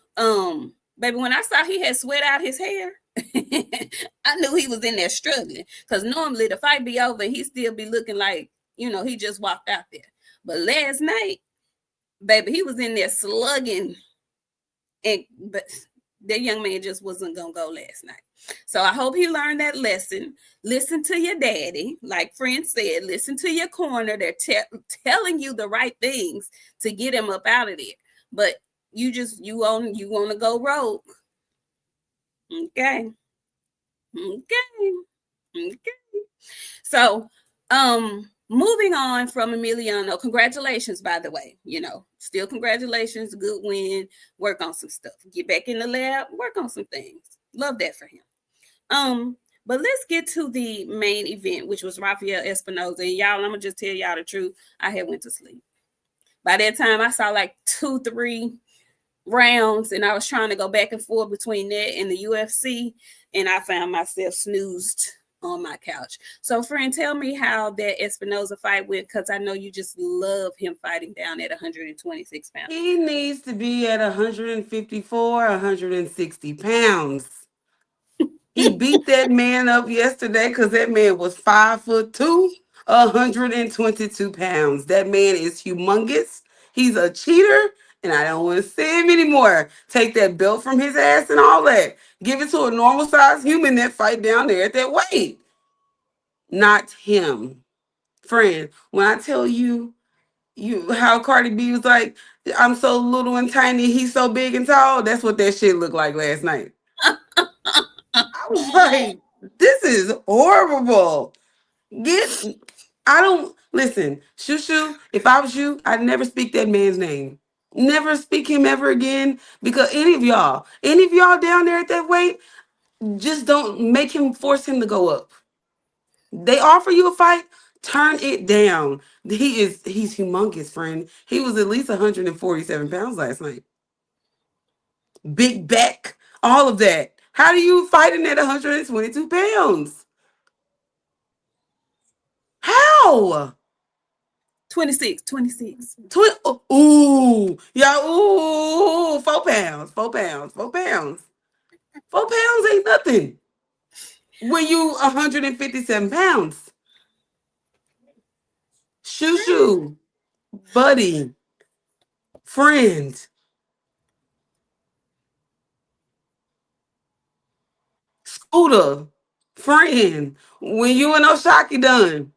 baby, when I saw he had sweat out his hair, I knew he was in there struggling, because normally the fight be over and he still be looking like, he just walked out there. But last night, baby, he was in there slugging, but that young man just wasn't gonna go last night. So I hope he learned that lesson. Listen to your daddy, like friend said. Listen to your corner. They're telling you the right things to get him up out of there. But you want to go rogue. Okay. Okay. Okay. So, moving on from Emiliano, congratulations, by the way. Still congratulations, good win. Work on some stuff. Get back in the lab, work on some things. Love that for him. But let's get to the main event, which was Rafael Espinoza. And y'all, I'm gonna just tell y'all the truth. I had went to sleep. By that time, I saw like 2, 3 rounds, and I was trying to go back and forth between that and the UFC, and I found myself snoozed on my couch. So, friend, tell me how that Espinoza fight went, because I know you just love him fighting down at 126 pounds. He needs to be at 154, 160 pounds. He beat that man up yesterday because that man was 5'2", 122 pounds. That man is humongous. He's a cheater, and I don't want to see him anymore. Take that belt from his ass and all that. Give it to a normal sized human that fight down there at that weight. Not him. Friend, when I tell you how Cardi B was like, I'm so little and tiny, he's so big and tall, that's what that shit looked like last night. I was like, this is horrible. Get, I don't, listen, Shushu, if I was you, I'd never speak that man's name. Never speak him ever again, because any of y'all down there at that weight, just don't make him, force him to go up. They offer you a fight, turn it down. He's humongous, friend. He was at least 147 pounds last night. Big back, all of that. How do you fighting at 122 pounds? How? 26, 26. Ooh, yeah, ooh, 4 pounds, 4 pounds, 4 pounds. 4 pounds ain't nothing when you 157 pounds. Shoo shoo, buddy, friend, Scooter, friend. When you and Oshaki done,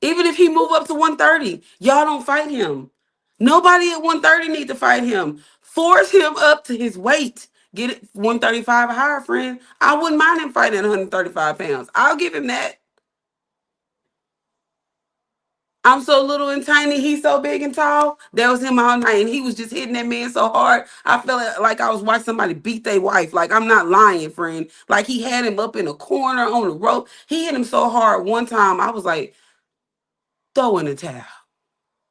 even if he move up to 130, y'all don't fight him. Nobody at 130 need to fight him. Force him up to his weight. Get it 135 or higher, friend. I wouldn't mind him fighting at 135 pounds. I'll give him that. I'm so little and tiny. He's so big and tall. That was him all night. And he was just hitting that man so hard. I felt like I was watching somebody beat their wife. Like, I'm not lying, friend. Like, he had him up in a corner on the rope. He hit him so hard one time. I was like, throw in the towel.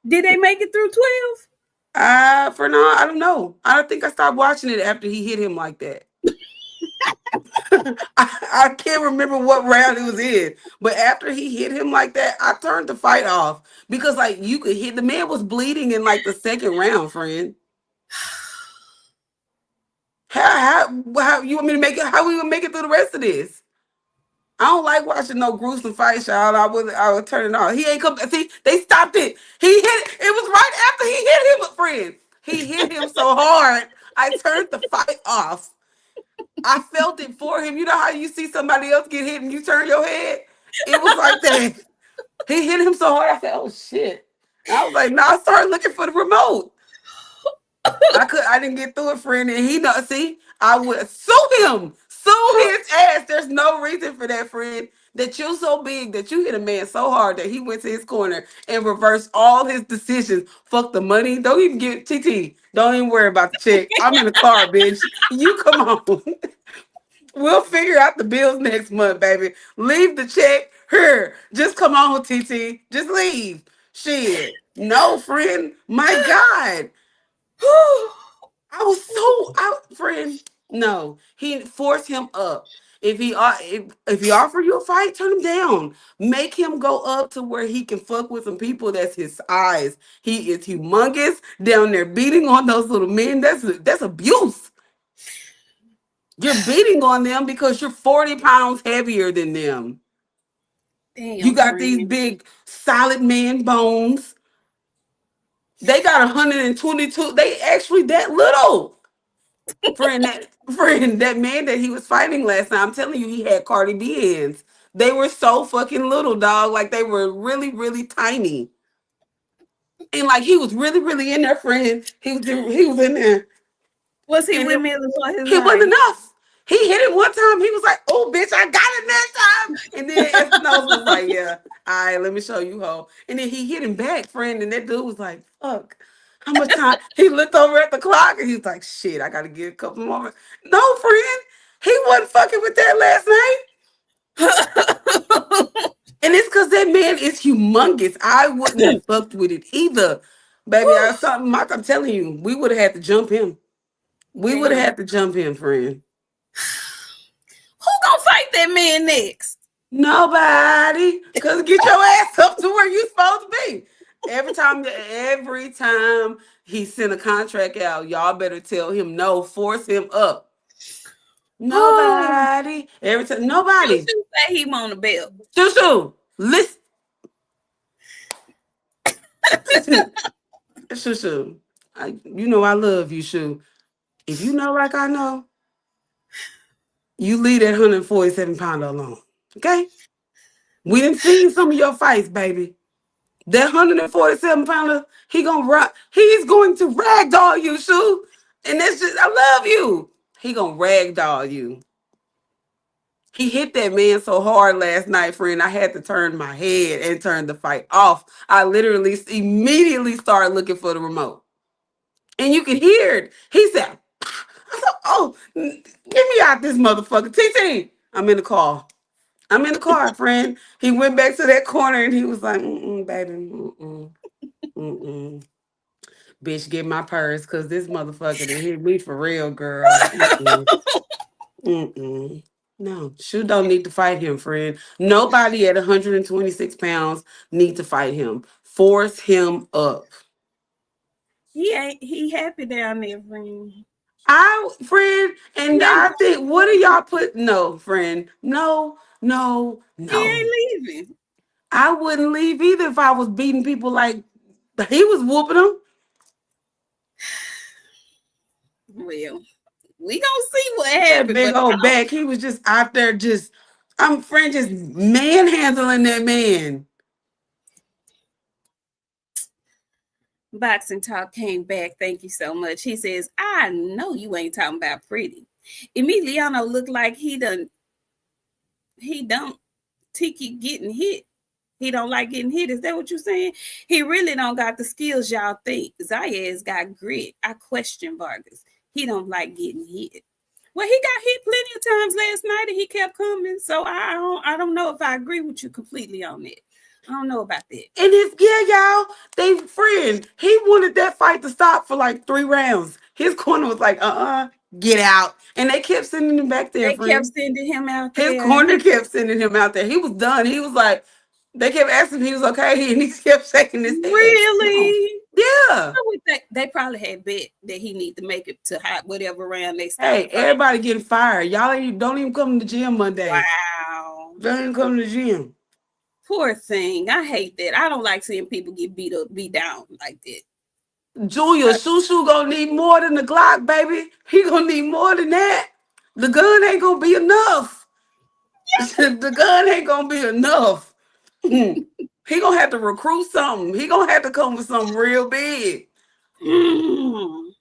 Did they make it through 12? For now, I don't know. I don't think I stopped watching it after he hit him like that. I can't remember what round it was in, but after he hit him like that, I turned the fight off because, like, you could hit the man was bleeding in like the second round, friend. How you want me to make it? How we gonna make it through the rest of this? I don't like watching no gruesome fights, y'all. I would turn it off. He ain't come. See, they stopped it. He hit it. It was right after he hit him, friend. He hit him so hard. I turned the fight off. I felt it for him. You know how you see somebody else get hit and you turn your head? It was like that. He hit him so hard. I said, "Oh shit!" And I was like, "No." I started looking for the remote. I didn't get through it, friend. And he know. See, I would sue his ass. There's no reason for that, friend. That you're so big that you hit a man so hard that he went to his corner and reversed all his decisions. Fuck the money. Don't even get TT. Don't even worry about the check. I'm in the car, bitch. You come on. We'll figure out the bills next month, baby. Leave the check here. Just come on, TT. Just leave. Shit. No, friend. My God. I was so out, friend. No, he forced him up. If he offer you a fight, turn him down. Make him go up to where he can fuck with some people that's his size. He is humongous down there beating on those little men. That's abuse. You're beating on them because you're 40 pounds heavier than them. Damn, You got these friend. big solid man bones. They got 122. They actually that little. That man that he was fighting last night, I'm telling you, he had Cardi B hands. They were so fucking little, dog. Like they were really, really tiny. And like he was really, really in there, friend. He was in there. Was he And it, windmilling for his he wasn't life? enough. He hit it one time. He was like, "Oh, bitch, I got it next time." And then Espinoza was like, "Yeah, all right, let me show you, ho." And then he hit him back, friend. And that dude was like, "Fuck, how much time?" He looked over at the clock and he was like, "Shit, I gotta get a couple more." No, friend, he wasn't fucking with that last night. And it's because that man is humongous. I wouldn't have fucked with it either, baby. Whew, I'm telling you, we would have had to jump him. We would have damn. had to jump him, friend. Who gonna fight that man next? Nobody. Cause get your ass up to where you supposed to be. Every time he sent a contract out, y'all better tell him no, force him up. Oh, Nobody. Every time, you nobody. should say he want a belt. Shoo shoo. Listen. Shoo shoo. You know I love you, Shoo. If you know like I know, you leave that 147-pounder alone. Okay? We didn't see some of your fights, baby. That 147-pounder, he's going to ragdoll you, Sue. And that's just, I love you. He gonna ragdoll you. He hit that man so hard last night, friend. I had to turn my head and turn the fight off. I literally immediately started looking for the remote. And you could hear it. He said, I said, "Oh, get me out this motherfucker. TT, I'm in the car. I'm in the car, friend." He went back to that corner and he was like, baby, mm-mm. Bitch, get my purse, because this motherfucker done hit me for real, girl. Mm-mm. Mm-mm. No, Shu don't need to fight him, friend. Nobody at 126 pounds need to fight him. Force him up. He happy down there, friend. Friend, He and ain't I going think, what do nowhere. y'all put? No, friend. No, no, He no. ain't leaving. I wouldn't leave either if I was beating people like he was whooping them. Well, we gonna see what That happened, big but old back. He was just out there I'm friend, just manhandling that man. Boxing Talk came back. Thank you so much. He says, I know you ain't talking about pretty. Emiliano looked like he don't Tiki getting hit. He don't like getting hit. Is that what you're saying? He really don't got the skills y'all think. Zayas got grit. I question Vargas. He don't like getting hit. Well, he got hit plenty of times last night and he kept coming. So I don't know if I agree with you completely on that. I don't know about that. And y'all, they friend. He wanted that fight to stop for like 3 rounds. His corner was like, get out. And they kept sending him back there, They kept friend. sending him out His there. corner kept sending him out there. He was done. He was like, they kept asking if he was okay, and he kept shaking his head. No. Really? Yeah. I would think they probably had bet that he need to make it to whatever round they start Hey, the fight. everybody getting fired. Y'all don't even come to the gym Monday. Wow. Don't even come to the gym. Poor thing. I hate that. I don't like seeing people get beat up, beat down like that. Julia, Shushu gonna need more than the Glock, baby. He gonna need more than that. The gun ain't gonna be enough. The gun ain't gonna be enough. He gonna have to recruit something. He gonna have to come with something real big. Mm.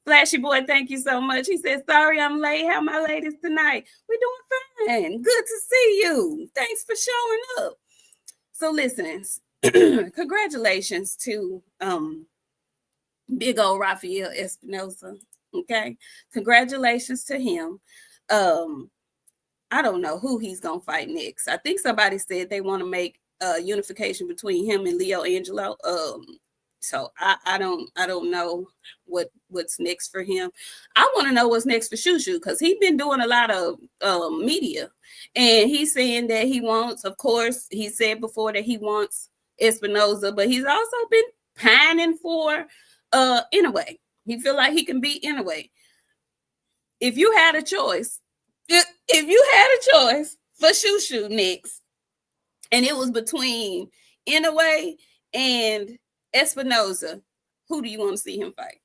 Flashy boy, thank you so much. He said, sorry I'm late. How my ladies tonight? We're doing fine. Good to see you. Thanks for showing up. So listen, congratulations to big old Rafael Espinoza. Okay. Congratulations to him. I don't know who he's gonna fight next. I think somebody said they want to make unification between him and Leo Angelo. So I don't know what's next for him. I want to know what's next for Shushu because he's been doing a lot of media, and he's saying that he wants. Of course, he said before that he wants Espinoza, but he's also been pining for Inoue. He feel like he can beat Inoue. If you had a choice, if you had a choice for Shushu next, and it was between Inoue and Espinoza, who do you want to see him fight?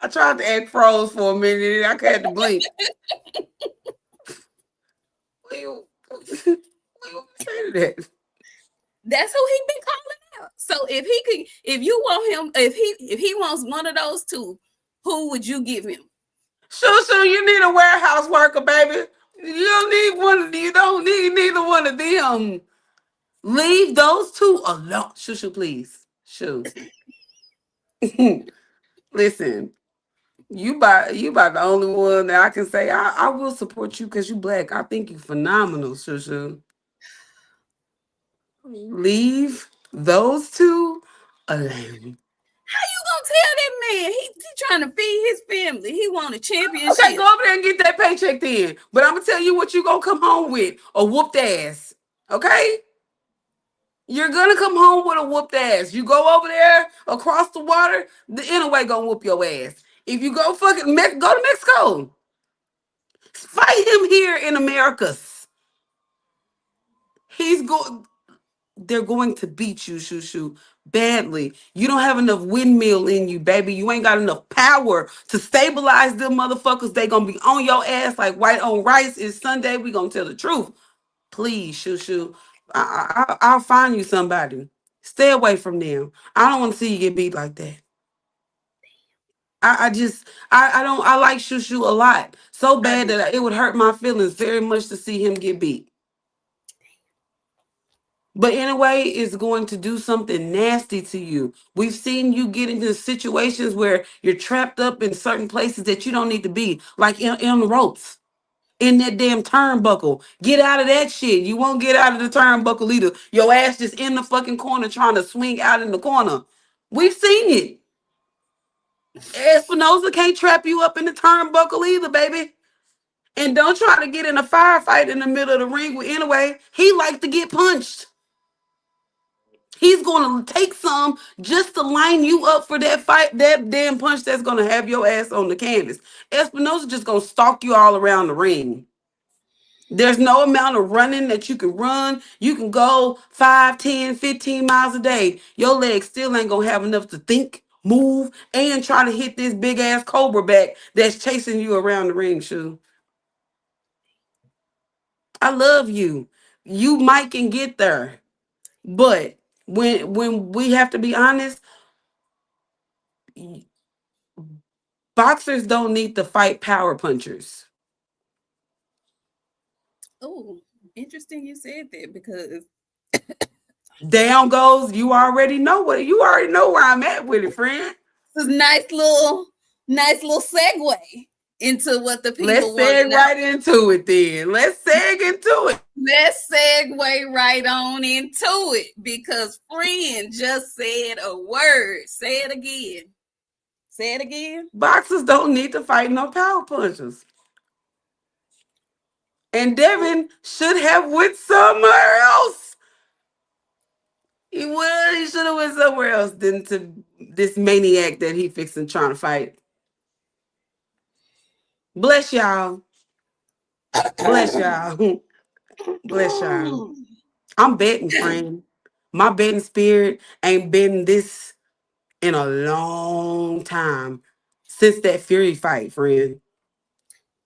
I tried to act froze for a minute and I had to blink. What you say to that? That's who he been calling So if he could, if you want him, if he wants one of those two, who would you give him? Sure, you need a warehouse worker, baby. You don't need one. You don't need neither one of them. Leave those two alone. Shoo, please. Shoo. Listen, you about the only one that I can say I will support you because you black. I think you phenomenal, Shoo. Leave those two alone. How you gonna tell that man? He trying to feed his family. He want a Okay, championship. go over there and get that paycheck then. But I'm gonna tell you what you gonna come home with: a whooped ass. Okay? You're gonna come home with a whooped ass. You go over there across the water, the Inaway gonna whoop your ass. If you go go to Mexico, fight him here in Americas. He's going. They're going to beat you, badly. You don't have enough windmill in you, baby. You ain't got enough power to stabilize them motherfuckers. They gonna be on your ass like white on rice. It's Sunday. We gonna tell the truth. Please, I'll find you somebody. Stay away from them. I don't want to see you get beat like that. I don't I like Shushu a lot. So I bad do. that it would hurt my feelings very much to see him get beat. But anyway, it's going to do something nasty to you. We've seen you get into situations where you're trapped up in certain places that you don't need to be, like in the ropes, in that damn turnbuckle. Get out of that shit. You won't get out of the turnbuckle either. Your ass just in the fucking corner trying to swing out in the corner. We've seen it. Espinoza can't trap you up in the turnbuckle either, baby. And don't try to get in a firefight in the middle of the ring with anyway. He likes to get punched. He's going to take some just to line you up for that fight, that damn punch that's going to have your ass on the canvas. Espinoza just going to stalk you all around the ring. There's no amount of running that you can run. You can go 5, 10, 15 miles a day. Your legs still ain't going to have enough to think, move, and try to hit this big ass cobra back that's chasing you around the ring, Shu. I love you. You might can get there. But when we have to be honest, boxers don't need to fight power punchers. Oh, interesting you said that because Down goes, you already know where I'm at with it, friend. this is nice little segue into what the Let's people want to seg know. right into it then. Let's seg into it. Let's segue right on into it because friend just said a word. Say it again. Say it again. Boxers don't need to fight no power punchers. And Devin should have went somewhere else. He should have went somewhere else than to this maniac that he fixing trying to fight. Bless y'all. Bless y'all. Bless y'all. I'm betting, friend. My betting spirit ain't been this in a long time since that Fury fight, friend.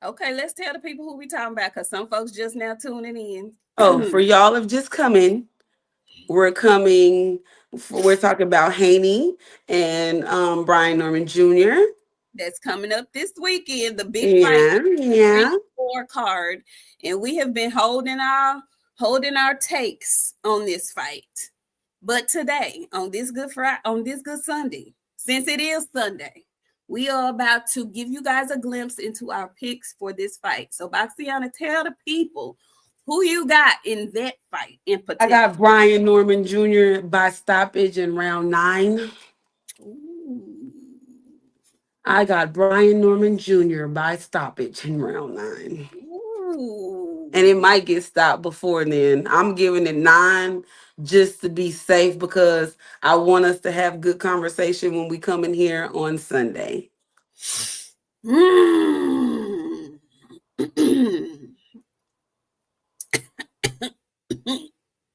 Okay, let's tell the people who we talking about because some folks just now tuning Oh, for in. y'all have just come in. We're talking about Haney and Brian Norman Jr. That's coming up this weekend, the big fight, Yeah, yeah. 3-4 card, and we have been holding our takes on this fight. But today, on this good Friday, on this good Sunday, since it is Sunday, we are about to give you guys a glimpse into our picks for this fight. So, Boxiana, tell the people who you got in that fight in I particular. got Brian Norman Jr. by stoppage in round 9. Ooh. I got Brian Norman Jr. by stoppage in round 9. Ooh. And it might get stopped before then. I'm giving it 9 just to be safe because I want us to have good conversation when we come in here on Sunday. Mm.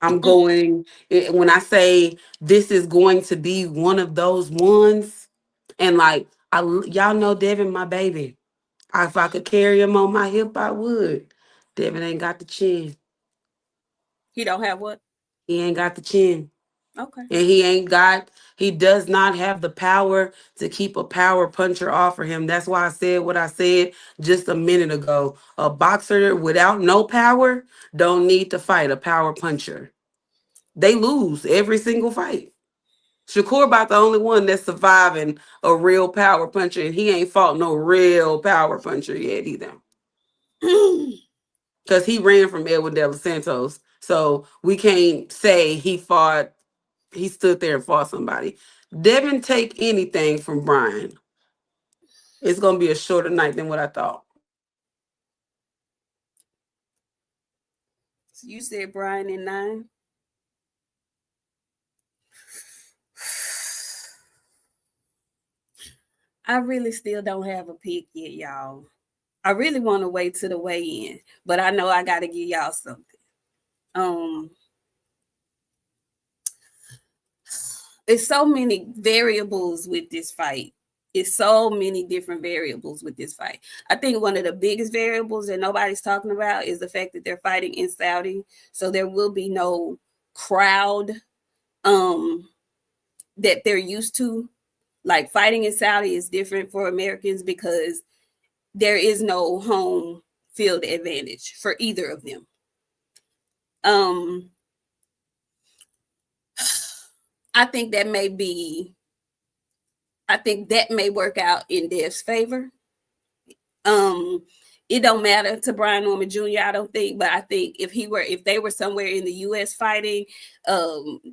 I'm going when I say this is going to be one of those ones, and like y'all know Devin, my baby. If I could carry him on my hip, I would. Devin ain't got the chin. He don't have what? He ain't got the chin. Okay. And he does not have the power to keep a power puncher off for him. That's why I said what I said just a minute ago. A boxer without no power don't need to fight a power puncher. They lose every single fight. Shakur about the only one that's surviving a real power puncher, and he ain't fought no real power puncher yet either. Because he ran from Edwin De Los Santos. So we can't say he stood there and fought somebody. Devin take anything from Brian. It's gonna be a shorter night than what I thought. So you said Brian in 9. I really still don't have a pick yet, y'all. I really want to wait to the weigh-in, but I know I got to give y'all something. It's so many variables with this fight. It's so many different variables with this fight. I think one of the biggest variables that nobody's talking about is the fact that they're fighting in Saudi, so there will be no crowd that they're used to. Like, fighting in Saudi is different for Americans because there is no home field advantage for either of them. I think that may work out in Dev's favor. It don't matter to Brian Norman Jr., I don't think, but I think if they were somewhere in the US fighting,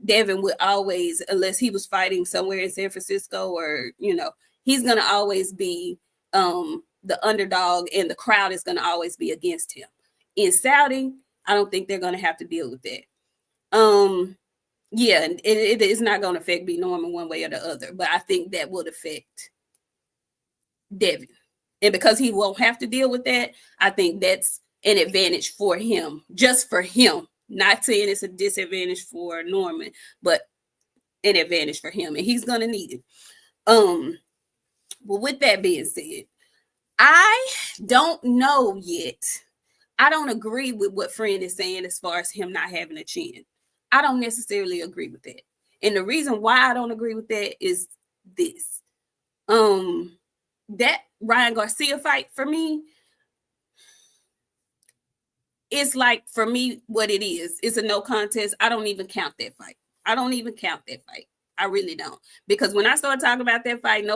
Devin would always, unless he was fighting somewhere in San Francisco or, he's gonna always be the underdog, and the crowd is gonna always be against him. In Saudi, I don't think they're gonna have to deal with that. Yeah, it is not going to affect B. Norman one way or the other, but I think that would affect Devin. And because he won't have to deal with that, I think that's an advantage for him, just for him. Not saying it's a disadvantage for Norman, but an advantage for him, and he's going to need it. Well, with that being said, I don't know yet. I don't agree with what Friend is saying as far as him not having a chin. I don't necessarily agree with that. And the reason why I don't agree with that is this. That Ryan Garcia fight for me, it's like, for me, what it is. It's a no contest. I don't even count that fight. I really don't. Because when I start talking about that fight,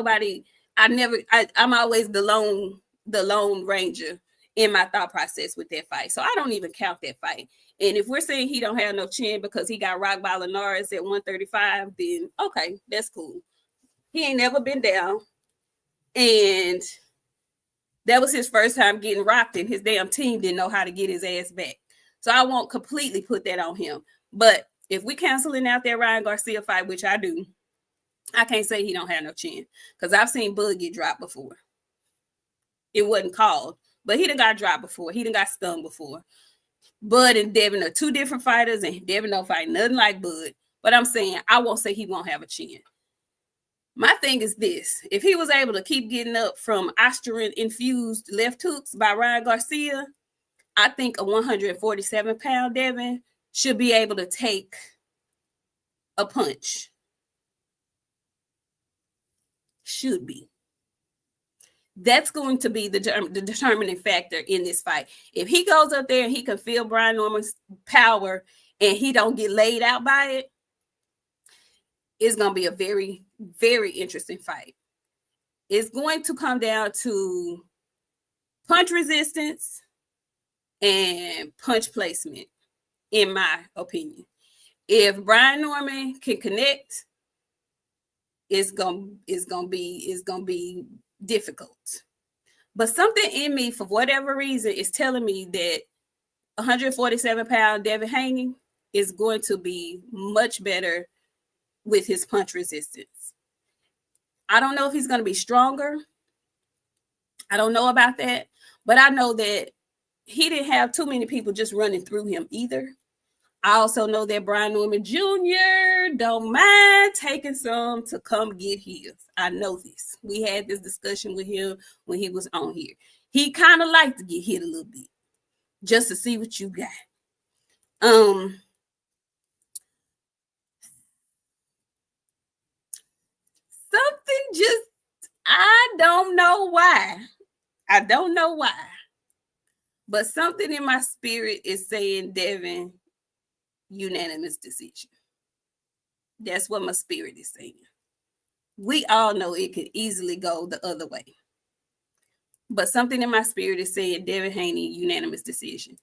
I'm always the lone ranger in my thought process with that fight. So I don't even count that fight. And if we're saying he don't have no chin because he got rocked by Linares at 135, then okay, that's cool. He ain't never been down. And that was his first time getting rocked, and his damn team didn't know how to get his ass back. So I won't completely put that on him. But if we canceling out that Ryan Garcia fight, which I do, I can't say he don't have no chin. Because I've seen Bud get dropped before. It wasn't called. But he done got dropped before. He done got stung before. Bud and Devin are two different fighters, and Devin don't fight nothing like Bud. But I'm saying, I won't say he won't have a chin. My thing is this. If he was able to keep getting up from Osterin-infused left hooks by Ryan Garcia, I think a 147-pound Devin should be able to take a punch. Should be. That's going to be the determining factor in this fight. If he goes up there and he can feel Brian Norman's power and he don't get laid out by it, it's going to be a very, very interesting fight. It's going to come down to punch resistance and punch placement, in my opinion. If Brian Norman can connect, it's gonna be difficult. But something in me, for whatever reason, is telling me that 147-pound Devin Haney is going to be much better with his punch resistance. I don't know if he's going to be stronger. I don't know about that. But I know that he didn't have too many people just running through him either. I also know that Brian Norman Jr. don't mind taking some to come get his. I know this. We had this discussion with him when he was on here. He kind of liked to get hit a little bit just to see what you got. something just, I don't know why. I don't know why. But something in my spirit is saying Devin, unanimous decision. That's what my spirit is saying. We all know it could easily go the other way. But something in my spirit is saying Devin Haney, unanimous decision.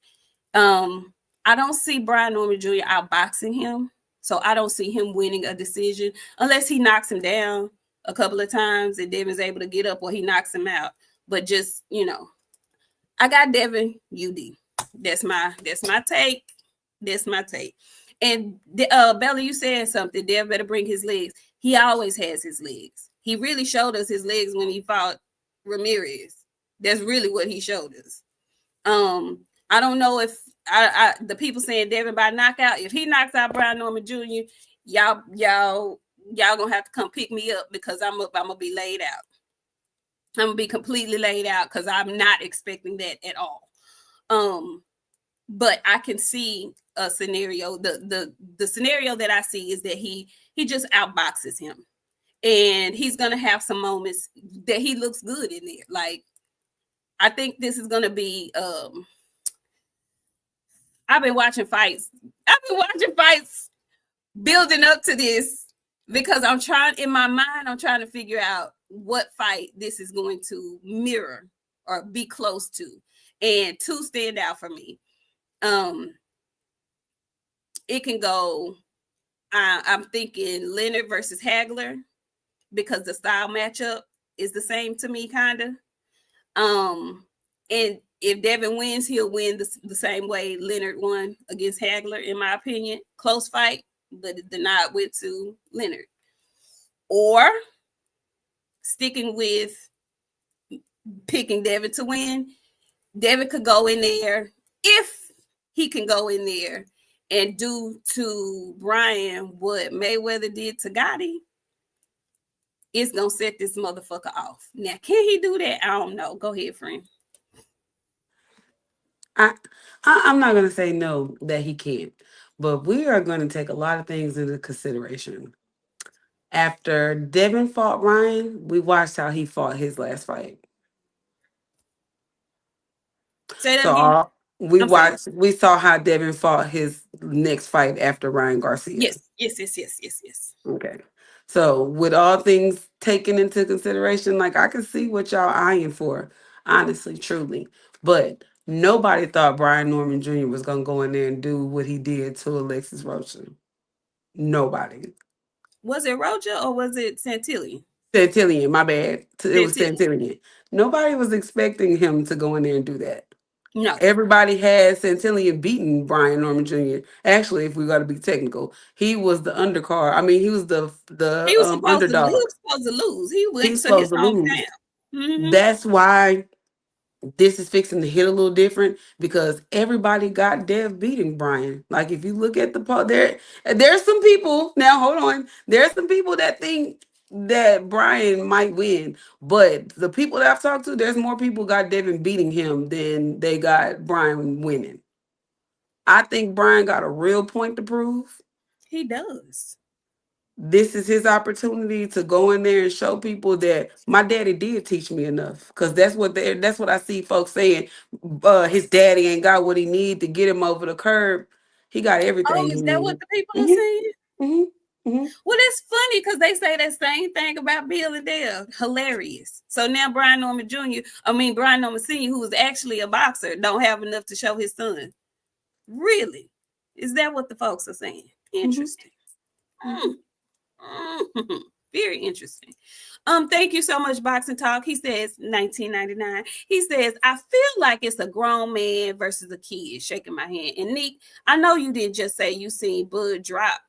I don't see Brian Norman Jr. outboxing him. So I don't see him winning a decision unless he knocks him down a couple of times and Devin's able to get up or he knocks him out. But just, I got Devin UD. That's my take. That's my take. And Bella, you said something. Dev better bring his legs. He always has his legs. He really showed us his legs when he fought Ramirez. That's really what he showed us. I don't know if the people saying Devin by knockout. If he knocks out Brian Norman Jr., y'all gonna have to come pick me up because I'm gonna be laid out. I'm gonna be completely laid out because I'm not expecting that at all. But I can see a scenario. The scenario that I see is that he just outboxes him, and he's gonna have some moments that he looks good in there. Like I think this is gonna be. I've been watching fights building up to this because I'm trying to figure out what fight this is going to mirror or be close to. And two stand out for me. It can go, I'm thinking Leonard versus Hagler because the style matchup is the same to me, kind of. And if Devin wins, he'll win the same way Leonard won against Hagler, in my opinion. Close fight, but the nod went to Leonard. Or sticking with picking Devin to win, Devin could go in there, if he can go in there and do to Brian what Mayweather did to Gotti. It's going to set this motherfucker off. Now, can he do that? I don't know. Go ahead, friend. I'm not going to say no that he can't, but we are going to take a lot of things into consideration. After Devin fought Ryan, we watched how he fought his last fight. Say that So again. we saw how Devin fought his next fight after Ryan Garcia. Yes. Okay. So with all things taken into consideration, like I can see what y'all eyeing for, honestly, truly. But nobody thought Brian Norman Jr. was gonna go in there and do what he did to Alexis Rocha. Nobody. Was it Rocha or was it Santilli? Santillian, my bad. It was Santilli. Santillian. Nobody was expecting him to go in there and do that. No. Everybody had Santillian beating Brian Norman Jr. Actually, if we got to be technical, he was the undercard. I mean, he was the He was supposed to. He underdog. was supposed to lose. He went He's to his supposed to lose. hometown. Mm-hmm. That's why this is fixing to hit a little different because everybody got Dev beating Brian. Like if you look at the poll, there's some people now. Hold on, there's some people that think that Brian might win, but the people that I've talked to, there's more people got Devin beating him than they got Brian winning. I think Brian got a real point to prove. He does. This is his opportunity to go in there and show people that my daddy did teach me enough. Because that's what I see folks saying. His daddy ain't got what he need to get him over the curb. He got everything Oh, he is that what needs. the people are Mhm, saying? mhm, mhm. Well, it's funny because they say that same thing about Bill and Dale. Hilarious. So now Brian Norman Sr., who was actually a boxer, don't have enough to show his son. Really? Is that what the folks are saying? Interesting. Mhm. Very interesting. Thank you so much, Boxing Talk. He says 1999. He says, I feel like it's a grown man versus a kid, shaking my hand. And Nick, I know you didn't just say you seen Bud drop.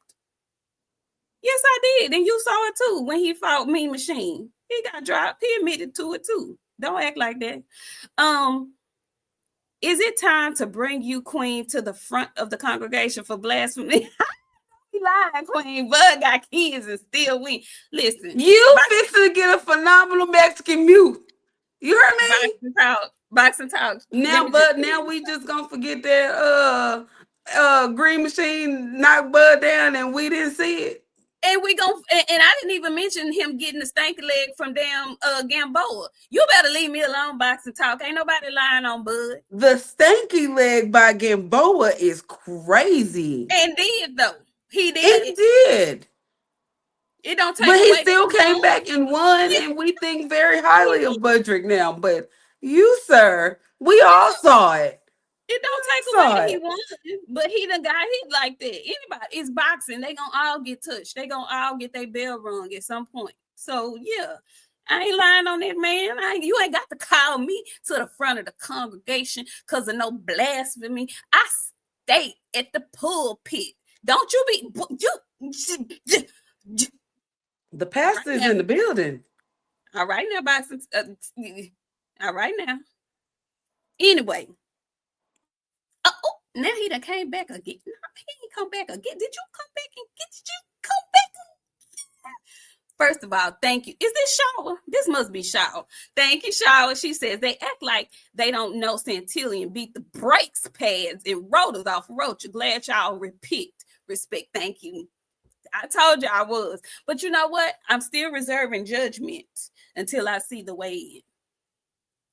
Yes, I did. And you saw it too when he fought Mean Machine. He got dropped. He admitted to it too. Don't act like that. Is it time to bring you, Queen, to the front of the congregation for blasphemy? Lying, Queen. Bud got kids and still win. Listen, You fixing to get a phenomenal Mexican mute. You heard me? Boxing talk. Now we just gonna forget that Green Machine knocked Bud down and we didn't see it. And I didn't even mention him getting the stanky leg from damn Gamboa. You better leave me alone, boxing talk. Ain't nobody lying on Bud. The stanky leg by Gamboa is crazy. And did though. He did. It did. It don't take But he away still that came back and won, and we think very highly of Budrick now. But you, sir, we all saw it. It don't take Saw away that he it. won, but he done got hit like that. Anybody, it's boxing. They gonna all get touched. They gonna all get their bell rung at some point. So yeah, I ain't lying on that, man. You ain't got to call me to the front of the congregation because of no blasphemy. I stay at the pulpit. Don't you be The pastor is in the building. all right now, boxing. All right now. Anyway. Oh, now he done came back again. No, he ain't come back again. Did you come back and did you come back? First of all, thank you. Is this Shaw? This must be Shaw. Thank you, Shaw. She says they act like they don't know Santillion beat the brakes pads and rotors off Roach. Glad y'all respect. Thank you. I told you I was. But you know what? I'm still reserving judgment until I see the weigh-in.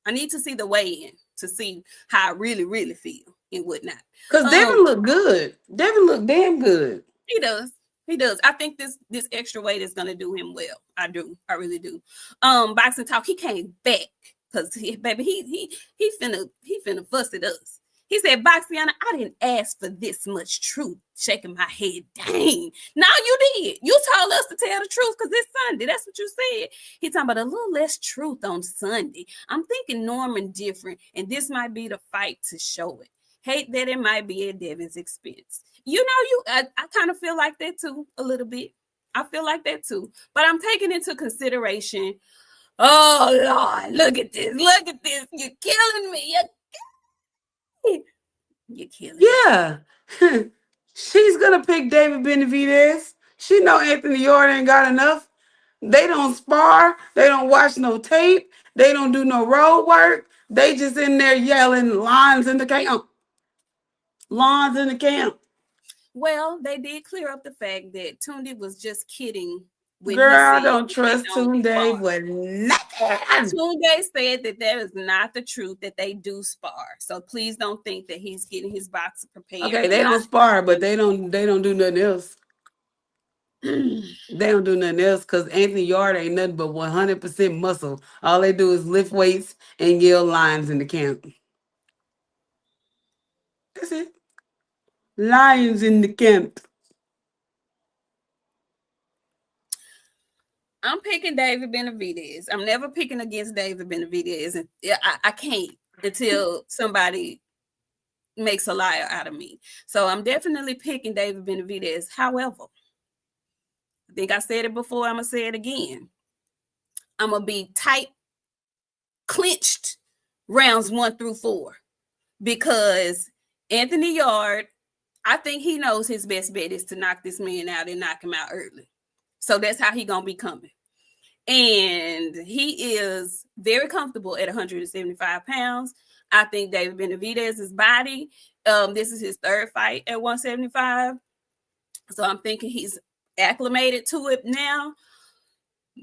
I need to see the weigh-in to see how I really, really feel and whatnot. Because Devin looked good. Devin looked damn good. He does. He does. I think this extra weight is gonna do him well. I do. I really do. Boxing talk. He came back because he finna fuss at us. He said, Boxiana, I didn't ask for this much truth. Shaking my head. Dang. No, you did. You told us to tell the truth because it's Sunday. That's what you said. He talking about a little less truth on Sunday. I'm thinking Norman different, and this might be the fight to show it. Hate that it might be at Devin's expense. You know, I kind of feel like that too, a little bit. I feel like that too. But I'm taking into consideration, oh, Lord, look at this. Look at this. You're killing me. You're killing me. Yeah. She's going to pick David Benavidez. She know Anthony Yard ain't got enough. They don't spar. They don't watch no tape. They don't do no road work. They just in there yelling lines in the camp. Lawns in the camp. Well, they did clear up the fact that Tunde was just kidding. Girl, I don't trust Tunde with nothing. Tunde said that is not the truth, that they do spar. So please don't think that he's getting his boxer prepared. Okay, they don't spar, but they don't do nothing else. They don't do nothing else because Anthony Yard ain't nothing but 100% muscle. All they do is lift weights and yell lines in the camp. That's it. Lions in the camp. I'm picking David Benavidez. I'm never picking against David Benavidez. And I can't until somebody makes a liar out of me. So I'm definitely picking David Benavidez. However, I think I said it before. I'm going to say it again. I'm going to be tight, clinched rounds 1 through 4 because Anthony Yard, I think he knows his best bet is to knock this man out and knock him out early. So that's how he going to be coming. And he is very comfortable at 175 pounds. I think David Benavidez's body, this is his 3rd fight at 175. So I'm thinking he's acclimated to it now.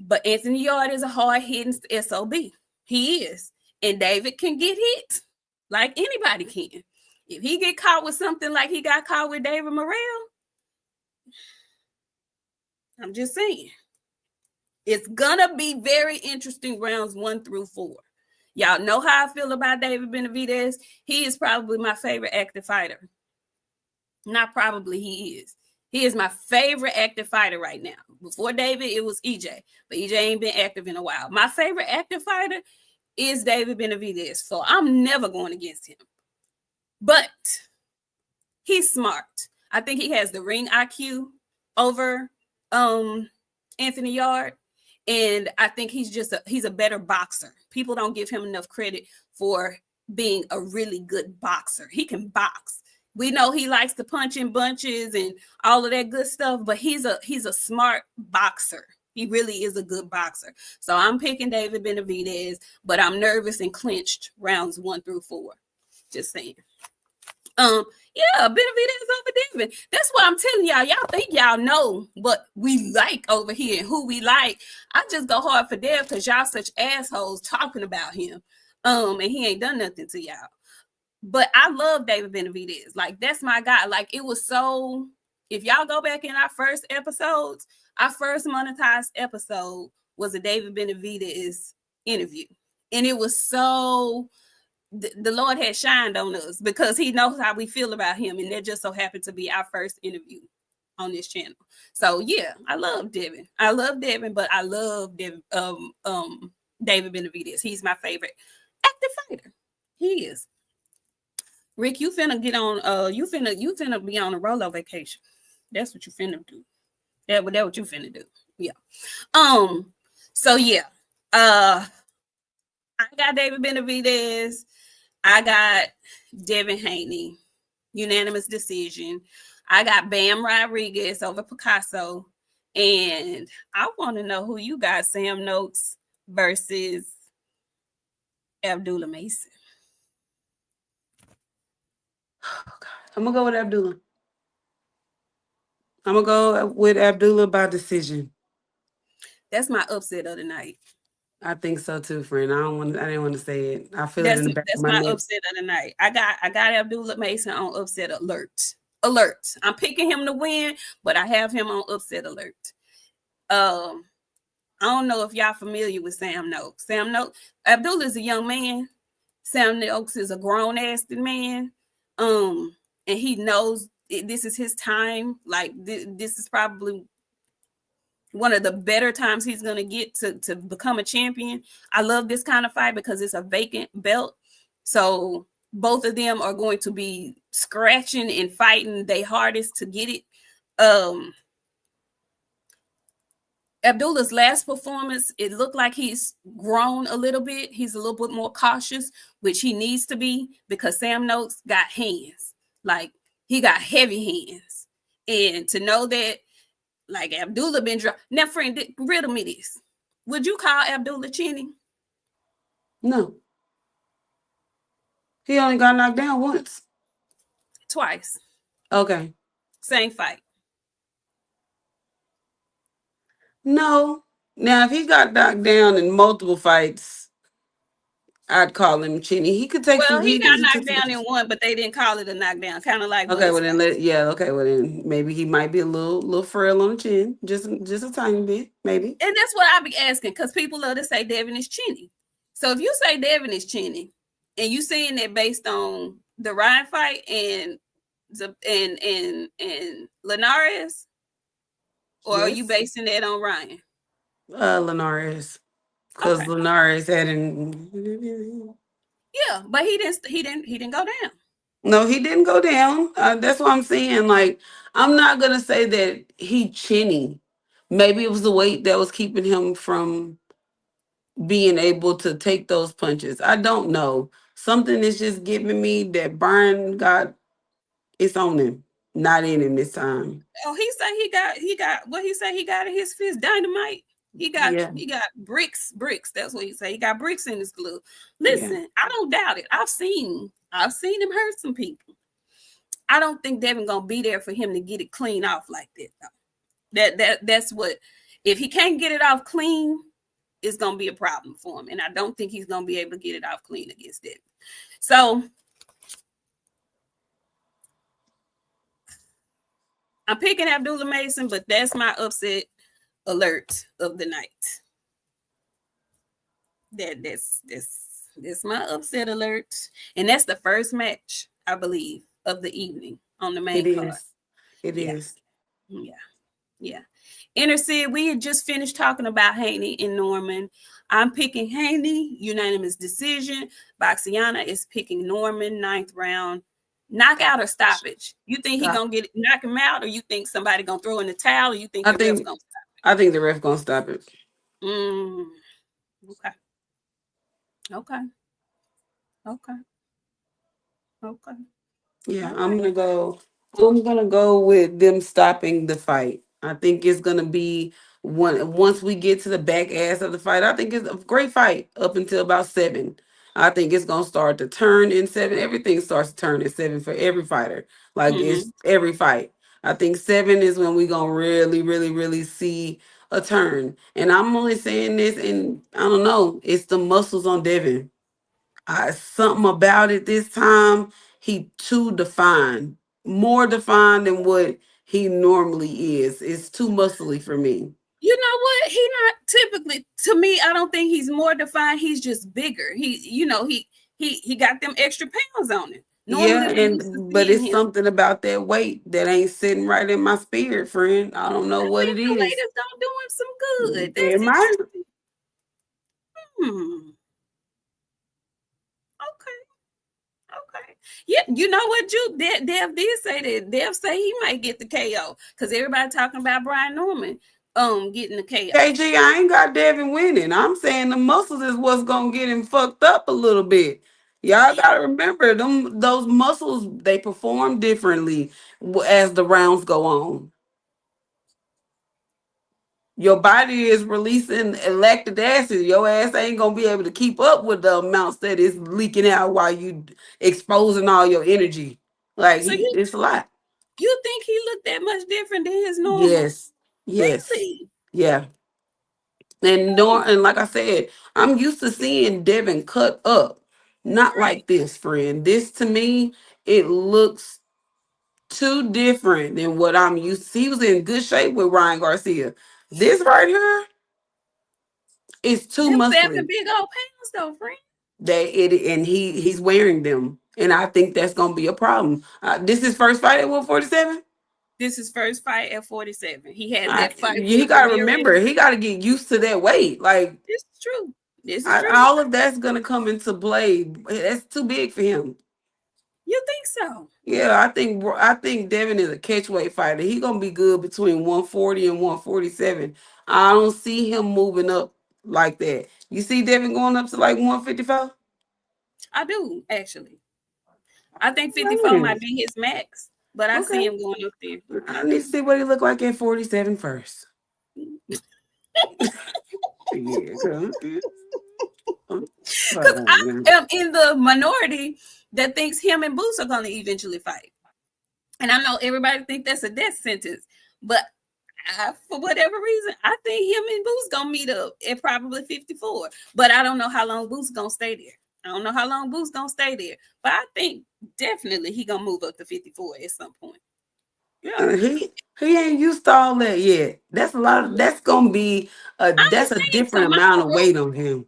But Anthony Yard is a hard-hitting SOB. He is. And David can get hit like anybody can. If he get caught with something like he got caught with David Morrell, I'm just saying. It's gonna be very interesting rounds 1 through 4. Y'all know how I feel about David Benavidez. He is probably my favorite active fighter. Not probably, he is. He is my favorite active fighter right now. Before David, it was EJ. But EJ ain't been active in a while. My favorite active fighter is David Benavidez. So I'm never going against him. But he's smart. I think he has the ring IQ over Anthony Yard. And I think he's a better boxer. People don't give him enough credit for being a really good boxer. He can box. We know he likes to punch in bunches and all of that good stuff, but he's a smart boxer. He really is a good boxer. So I'm picking David Benavidez, but I'm nervous and clinched rounds 1 through 4. Just saying. Yeah, Benavidez over Devin. That's what I'm telling y'all. Y'all think y'all know what we like over here and who we like. I just go hard for Dev because y'all such assholes talking about him. And he ain't done nothing to y'all. But I love David Benavidez. Like, that's my guy. Like, it was so. If y'all go back in our first episodes, our first monetized episode was a David Benavidez interview, and it was so. The Lord had shined on us because He knows how we feel about Him, and that just so happened to be our first interview on this channel. So yeah, I love Devin. I love Devin, but I love David Benavidez. He's my favorite active fighter. He is. Rick, you finna get on. You finna be on a Rolo vacation. That's what you finna do. That what you finna do. Yeah. So yeah. I got David Benavidez. I got Devin Haney, unanimous decision. I got Bam Rodriguez over Picasso. And I want to know who you got, Sam Noakes versus Abdullah Mason. Oh, God. I'm going to go with Abdullah. I'm going to go with Abdullah by decision. That's my upset of the night. I think so too, friend. I didn't want to say it. I feel it in the back of my my neck. upset of the night. I got Abdullah Mason on upset alert. Alert. I'm picking him to win, but I have him on upset alert. I don't know if y'all familiar with Sam Noakes. Sam Noakes, Abdullah is a young man. Sam Noakes is a grown ass man. And he knows this is his time. Like this is probably one of the better times he's going to get to become a champion. I love this kind of fight because it's a vacant belt. So both of them are going to be scratching and fighting their hardest to get it. Abdullah's last performance, it looked like he's grown a little bit. He's a little bit more cautious, which he needs to be because Sam Noakes got hands. Like, he got heavy hands. And to know that, like, Abdullah been dropped. Now, friend, riddle me this. Would you call Abdullah chinny? No. He only got knocked down once. Twice. Okay. Same fight. No. Now, if he got knocked down in multiple fights, I'd call him chinny. He could take some. He got knocked down in one, but they didn't call it a knockdown. Kind of like okay. Well then, okay. Well then, maybe he might be a little frail on the chin, just a tiny bit, maybe. And that's what I be asking because people love to say Devin is chinny. So if you say Devin is chinny, and you saying that based on the Ryan fight and Linares, or yes. are you basing that on Ryan? Linares. Because okay. Linares hadn't. Yeah, but he didn't go down. No, he didn't go down. That's what I'm saying. Like, I'm not gonna say that he chinny. Maybe it was the weight that was keeping him from being able to take those punches. I don't know. Something is just giving me that Brian got it's on him, not in him this time. Oh, he said he got what he said he got in his fist, dynamite. He got bricks. That's what he said. He got bricks in his glove. Listen, I don't doubt it. I've seen him hurt some people. I don't think Devin gonna be there for him to get it clean off like that, though. That's what, if he can't get it off clean, it's gonna be a problem for him. And I don't think he's gonna be able to get it off clean against Devin. So I'm picking Abdullah Mason, but that's my upset alert of the night. That's my upset alert, and that's the first match, I believe, of the evening on the main card. It is. Yeah. Intercede, we had just finished talking about Haney and Norman. I'm picking Haney, unanimous decision. Boxiana is picking Norman, 9th round. Knockout or stoppage? You think he gonna knock him out, or you think somebody gonna throw in the towel, or you think the ref's gonna stop it? I think the ref gonna stop it. Okay. Yeah, I'm gonna go with them stopping the fight. I think it's gonna be once we get to the back ass of the fight. I think it's a great fight up until about 7. I think it's gonna start to turn in 7. Everything starts to turn in 7 for every fighter. Like Mm-hmm. it's every fight. I think 7 is when we gonna really, really, really see a turn. And I'm only saying this, and I don't know, it's the muscles on Devin. Something about it this time. He too defined, more defined than what he normally is. It's too muscly for me. You know what? He not typically, to me, I don't think he's more defined. He's just bigger. He got them extra pounds on him. Normally Yeah, we used to and but seeing it's him. something about that weight that ain't sitting right in my spirit, friend. I don't know I what think it the weight is. is gonna do him some good. It That's might. interesting. Hmm. Okay. Okay. Yeah, you know what, Dev did say that. Dev say he might get the KO because everybody talking about Brian Norman getting the KO. KG, I ain't got Devin winning. I'm saying the muscles is what's gonna get him fucked up a little bit. Y'all gotta remember those muscles, they perform differently as the rounds go on. Your body is releasing lactic acid. Your ass ain't gonna be able to keep up with the amounts that is leaking out while you exposing all your energy. Like So it's a lot. you think he looked that much different than his normal? Yes, yes, Really? yeah. And like I said, I'm used to seeing Devin cut up. Not Right. like this, friend. This to me, it looks too different than what I'm used to. He was in good shape with Ryan Garcia. This right here is too Them seven muscly. big old pounds though, friend. And he's wearing them, and I think that's gonna be a problem. This is first fight at 147. This is first fight at 47. He had that fight He with gotta remember, Ramirez. he gotta get used to that weight. Like This is true. This is true. all of that's gonna come into play. That's too big for him. You think so? Yeah, I think Devin is a catchweight fighter. He gonna be good between 140 and 147. I don't see him moving up like that. You see Devin going up to like 155? I do, actually. I think 54 might be his max, but I see Okay. him going up there. I I need do. to see what he look like at 47 first. Yeah, hold Because on I now. am in the minority that thinks him and Boots are going to eventually fight. And I know everybody think that's a death sentence, but for whatever reason, I think him and Boots gonna meet up at probably 54. But I don't know how long Boots gonna stay there. I don't know how long Boots gonna stay there. But I think definitely he gonna move up to 54 at some point. Yeah. He ain't used to all that yet. That's a lot. That's gonna be I ain't that's a saying different amount of tomorrow. weight on him.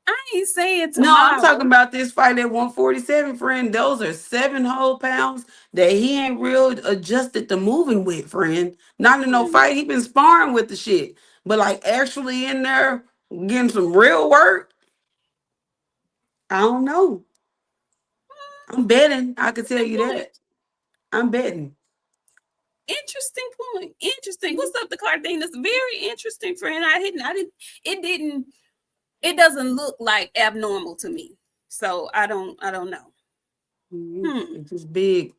I ain't saying No, I'm talking tomorrow. about this fight at 147, friend. Those are 7 whole pounds that he ain't real adjusted to moving with, friend. Not in no Hmm. fight. He been sparring with the shit. But like actually in there getting some real work, I don't know. I'm betting. I could tell Interesting you point. that. I'm betting. Interesting point. Interesting. What's up, the Cardenas? Very interesting, friend. It didn't, it doesn't look like abnormal to me. So I don't know. Hmm. It's just big.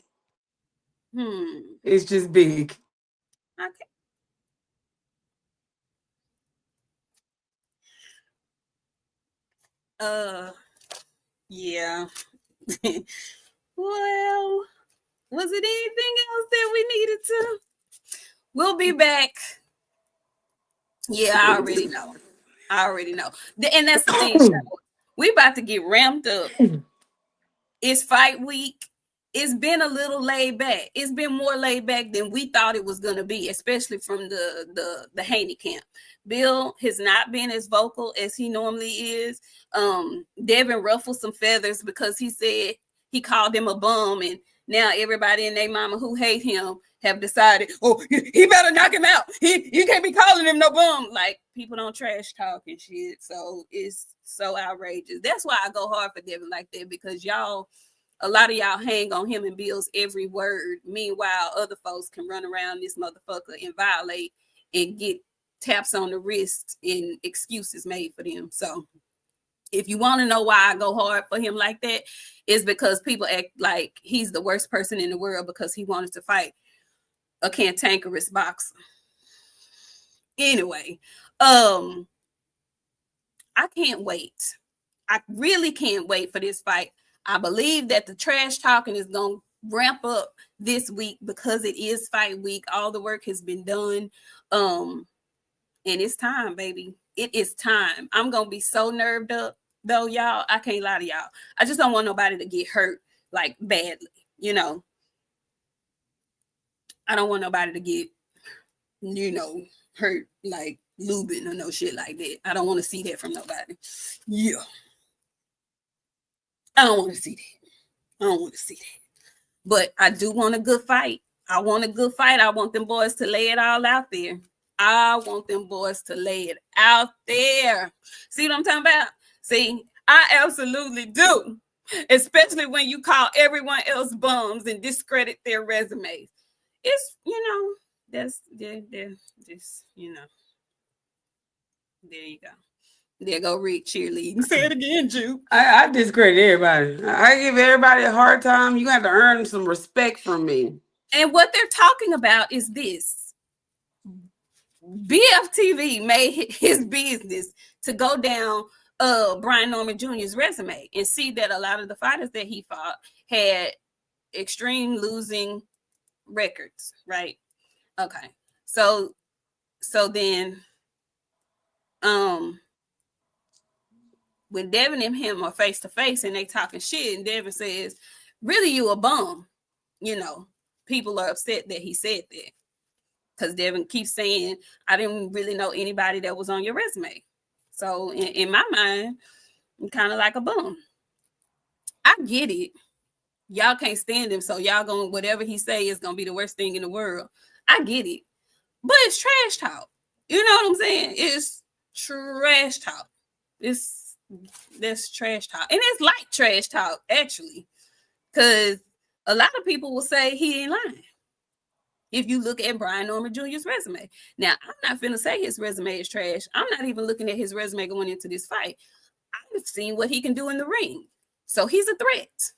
Hmm. It's just big. Okay. Uh yeah. Well, was it anything else that we needed to? We'll be back. Yeah, I already know. I already know. And that's the thing, Cheryl. We about to get ramped up. It's fight week. It's been a little laid back. It's been more laid back than we thought it was gonna be, especially from the Haney camp. Bill has not been as vocal as he normally is. Devin ruffled some feathers because he said he called him a bum, and now everybody and their mama who hate him have decided, oh, he better knock him out. You can't be calling him no bum. Like people don't trash talk and shit. So it's so outrageous. That's why I go hard for Devin like that, because y'all, a lot of y'all hang on him and Bill's every word. Meanwhile, other folks can run around this motherfucker and violate and get taps on the wrist and excuses made for them. So if you want to know why I go hard for him like that, is because people act like he's the worst person in the world because he wanted to fight a cantankerous boxer. Anyway, I can't wait. I really can't wait for this fight. I believe that the trash talking is going to ramp up this week because it is fight week. All the work has been done. And it's time, baby. It is time. I'm going to be so nerved up, though, y'all. I can't lie to y'all. I just don't want nobody to get hurt, like, badly, you know. I don't want nobody to get, hurt, like, Lubin or no shit like that. I don't want to see that from nobody. Yeah. I don't want to see that. I don't want to see that. But I do want a good fight. I want a good fight. I want them boys to lay it all out there. I want them boys to lay it out there. See what I'm talking about? See, I absolutely do. Especially when you call everyone else bums and discredit their resumes. It's, that's just, there you go. There go Rick cheerleading. Say it again, Juke. I discredit everybody. I give everybody a hard time. You have to earn some respect from me. And what they're talking about is this. BFTV made his business to go down Brian Norman Jr.'s resume and see that a lot of the fighters that he fought had extreme losing records, right? Okay. So then when Devin and him are face to face and they talking shit, and Devin says, "Really, you a bum?" People are upset that he said that because Devin keeps saying, "I didn't really know anybody that was on your resume." So in my mind, I'm kind of like a bum. I get it. Y'all can't stand him, so y'all gonna whatever he say is gonna be the worst thing in the world. I get it, but it's trash talk. You know what I'm saying? It's trash talk. That's trash talk, and it's like trash talk actually, because a lot of people will say he ain't lying. If you look at Brian Norman Jr.'s resume, now I'm not finna say his resume is trash. I'm not even looking at his resume going into this fight. I've seen what he can do in the ring, so he's a threat.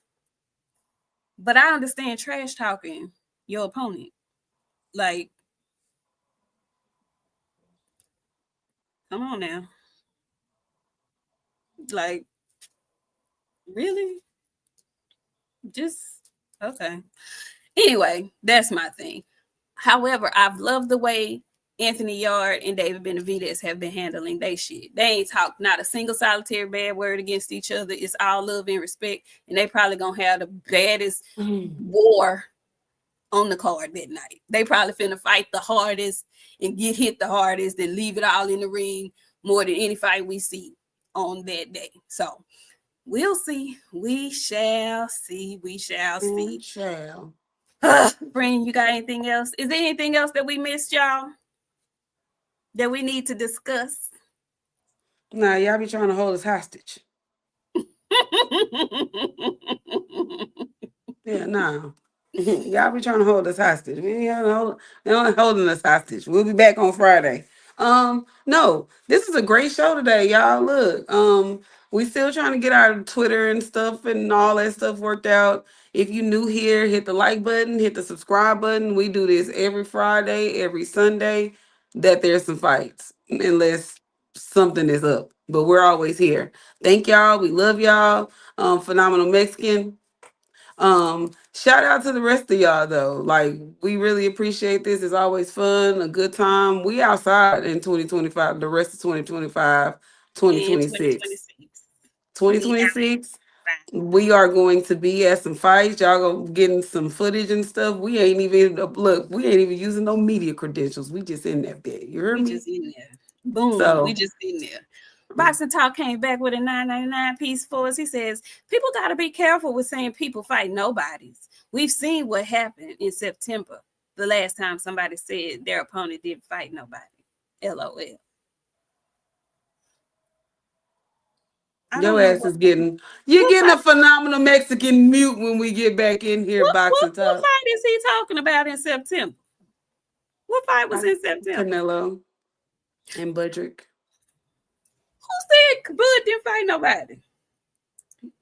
But I understand trash talking your opponent. Like, come on now. Like, really? Just okay. Anyway, that's my thing. However, I've loved the way Anthony Yard and David Benavidez have been handling they shit. They ain't talked not a single solitary bad word against each other. It's all love and respect. And they probably gonna have the baddest war on the card that night. They probably finna fight the hardest and get hit the hardest and leave it all in the ring more than any fight we see on that day. So we'll see. We shall see. We shall see. Friend, you got anything else? Is there anything else that we missed, y'all? That we need to discuss? Nah, y'all be trying to hold us hostage. Yeah, nah. Y'all be trying to hold us hostage. We ain't holding us hostage. We'll be back on Friday. No, this is a great show today, y'all. Look, we still trying to get our Twitter and stuff and all that stuff worked out. If you new here, hit the like button, hit the subscribe button. We do this every Friday, every Sunday. That there's some fights, unless something is up. But we're always here. Thank y'all. We love y'all. Phenomenal Mexican. Shout out to the rest of y'all though. Like, we really appreciate this. It's always fun, a good time. We outside in 2025, the rest of 2025, 2026. 2026. We are going to be at some fights. Y'all go getting some footage and stuff. We ain't even using no media credentials. We just in that bit. You heard me? Just in there. Boom. We just in there. Boxing Talk came back with a $9.99 piece for us. He says, people got to be careful with saying people fight nobodies. We've seen what happened in September, the last time somebody said their opponent didn't fight nobody. LOL. Your ass is getting a phenomenal Mexican mute when we get back in here. Boxing Talk. What fight is he talking about in September? What fight was in September? Canelo and Budrick. Who said Bud didn't fight nobody?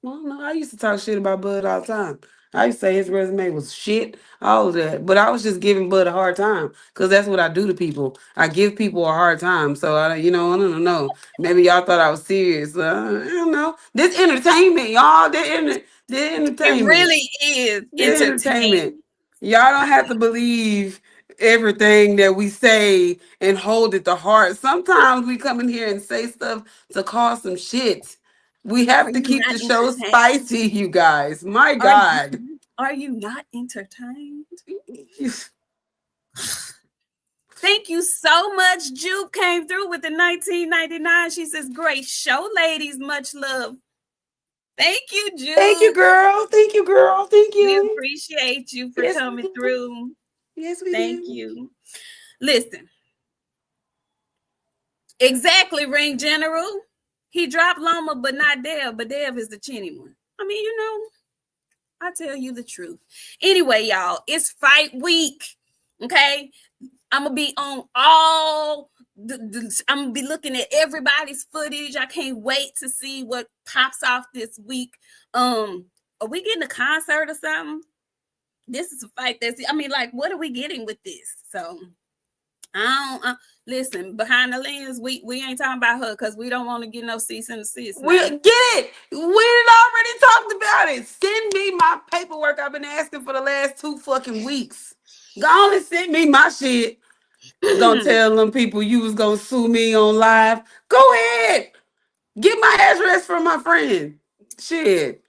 Well, no, I used to talk shit about Bud all the time. I used to say his resume was shit, all of that. But I was just giving Bud a hard time because that's what I do to people. I give people a hard time. So, I don't know. Maybe y'all thought I was serious. I don't know. This entertainment, y'all. The It entertainment. really is The entertainment. entertaining. Y'all don't have to believe everything that we say and hold it to heart. Sometimes we come in here and say stuff to cause some shit. We Are have to you keep not the show entertained? spicy, you guys. My Are God. are you not entertained? Thank you so much. Jupe came through with the 1999. She says, great show, ladies. Much love. Thank you, Thank you, Jupe. girl. Thank you, girl. Thank We you. appreciate you for Yes, we coming do. through. Yes, we Thank do. you. Listen, exactly, Ring General. He dropped Loma, but not Dev, but Dev is the chinny one. I mean, I tell you the truth. Anyway, y'all, it's fight week. Okay. I'm gonna be on I'm gonna be looking at everybody's footage. I can't wait to see what pops off this week. Are we getting a concert or something? This is a fight like, what are we getting with this? So I don't listen, behind the lens, we ain't talking about her because we don't want to get no cease and desist We now. get it. We had already talked about it. Send me my paperwork I've been asking for the last 2 fucking weeks. Go on and send me my shit. Gonna tell them people you was gonna sue me on live. Go ahead. Get my address from my friend. Shit.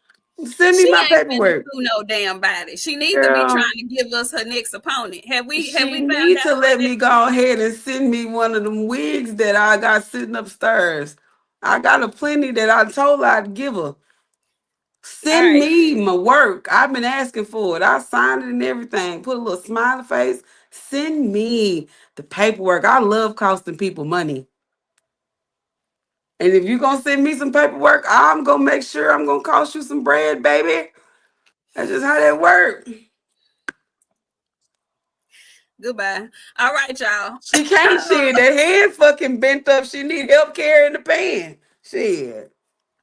Send me She my ain't finna paperwork. sue no damn body. She needs to be trying Girl, to give us her next opponent. Have she we found need out to who her let me next go ahead and send me one of them wigs that I got sitting upstairs. I got a plenty that I told her I'd give her. All Send right. me my work. I've been asking for it. I signed it and everything. Put a little smiley face. Send me the paperwork. I love costing people money. And if you're gonna send me some paperwork, I'm gonna make sure I'm gonna cost you some bread, baby. That's just how that works. Goodbye. All right, y'all. She can't shit. That head fucking bent up. She need help carrying the pan. Shit.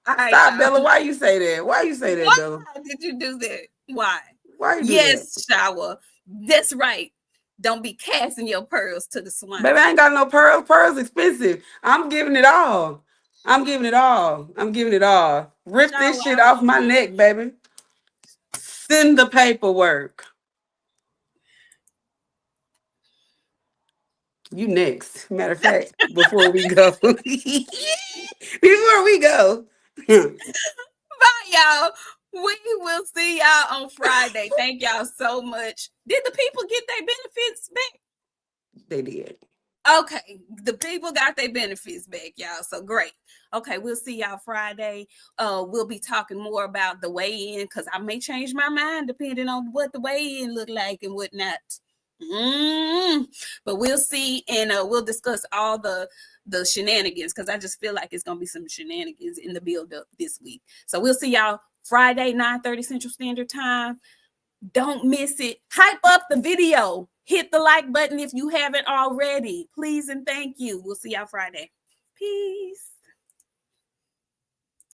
All right, Stop, y'all. Bella. Why you say that? Why you say that, Why Bella? did you do that? Why? Why you do that? Yes, shower. That's right. Don't be casting your pearls to the swine. Baby, I ain't got no pearls. Pearls expensive. I'm giving it all. I'm giving it all. I'm giving it all. Rip Shower, this shit I off want my mine. neck, baby. Send the paperwork. You next. Matter of fact, before we go. Before we go. Bye, y'all. We will see y'all on Friday. Thank y'all so much. Did the people get their benefits back? They did. Okay, the people got their benefits back, y'all. So great. Okay, we'll see y'all Friday. We'll be talking more about the weigh-in because I may change my mind depending on what the weigh-in look like and whatnot. But we'll see, and we'll discuss all the shenanigans because I just feel like it's gonna be some shenanigans in the build-up this week. So we'll see y'all Friday, 9:30 Central Standard Time. Don't miss it. Hype up the video. Hit the like button if you haven't already. Please and thank you. We'll see y'all Friday. Peace.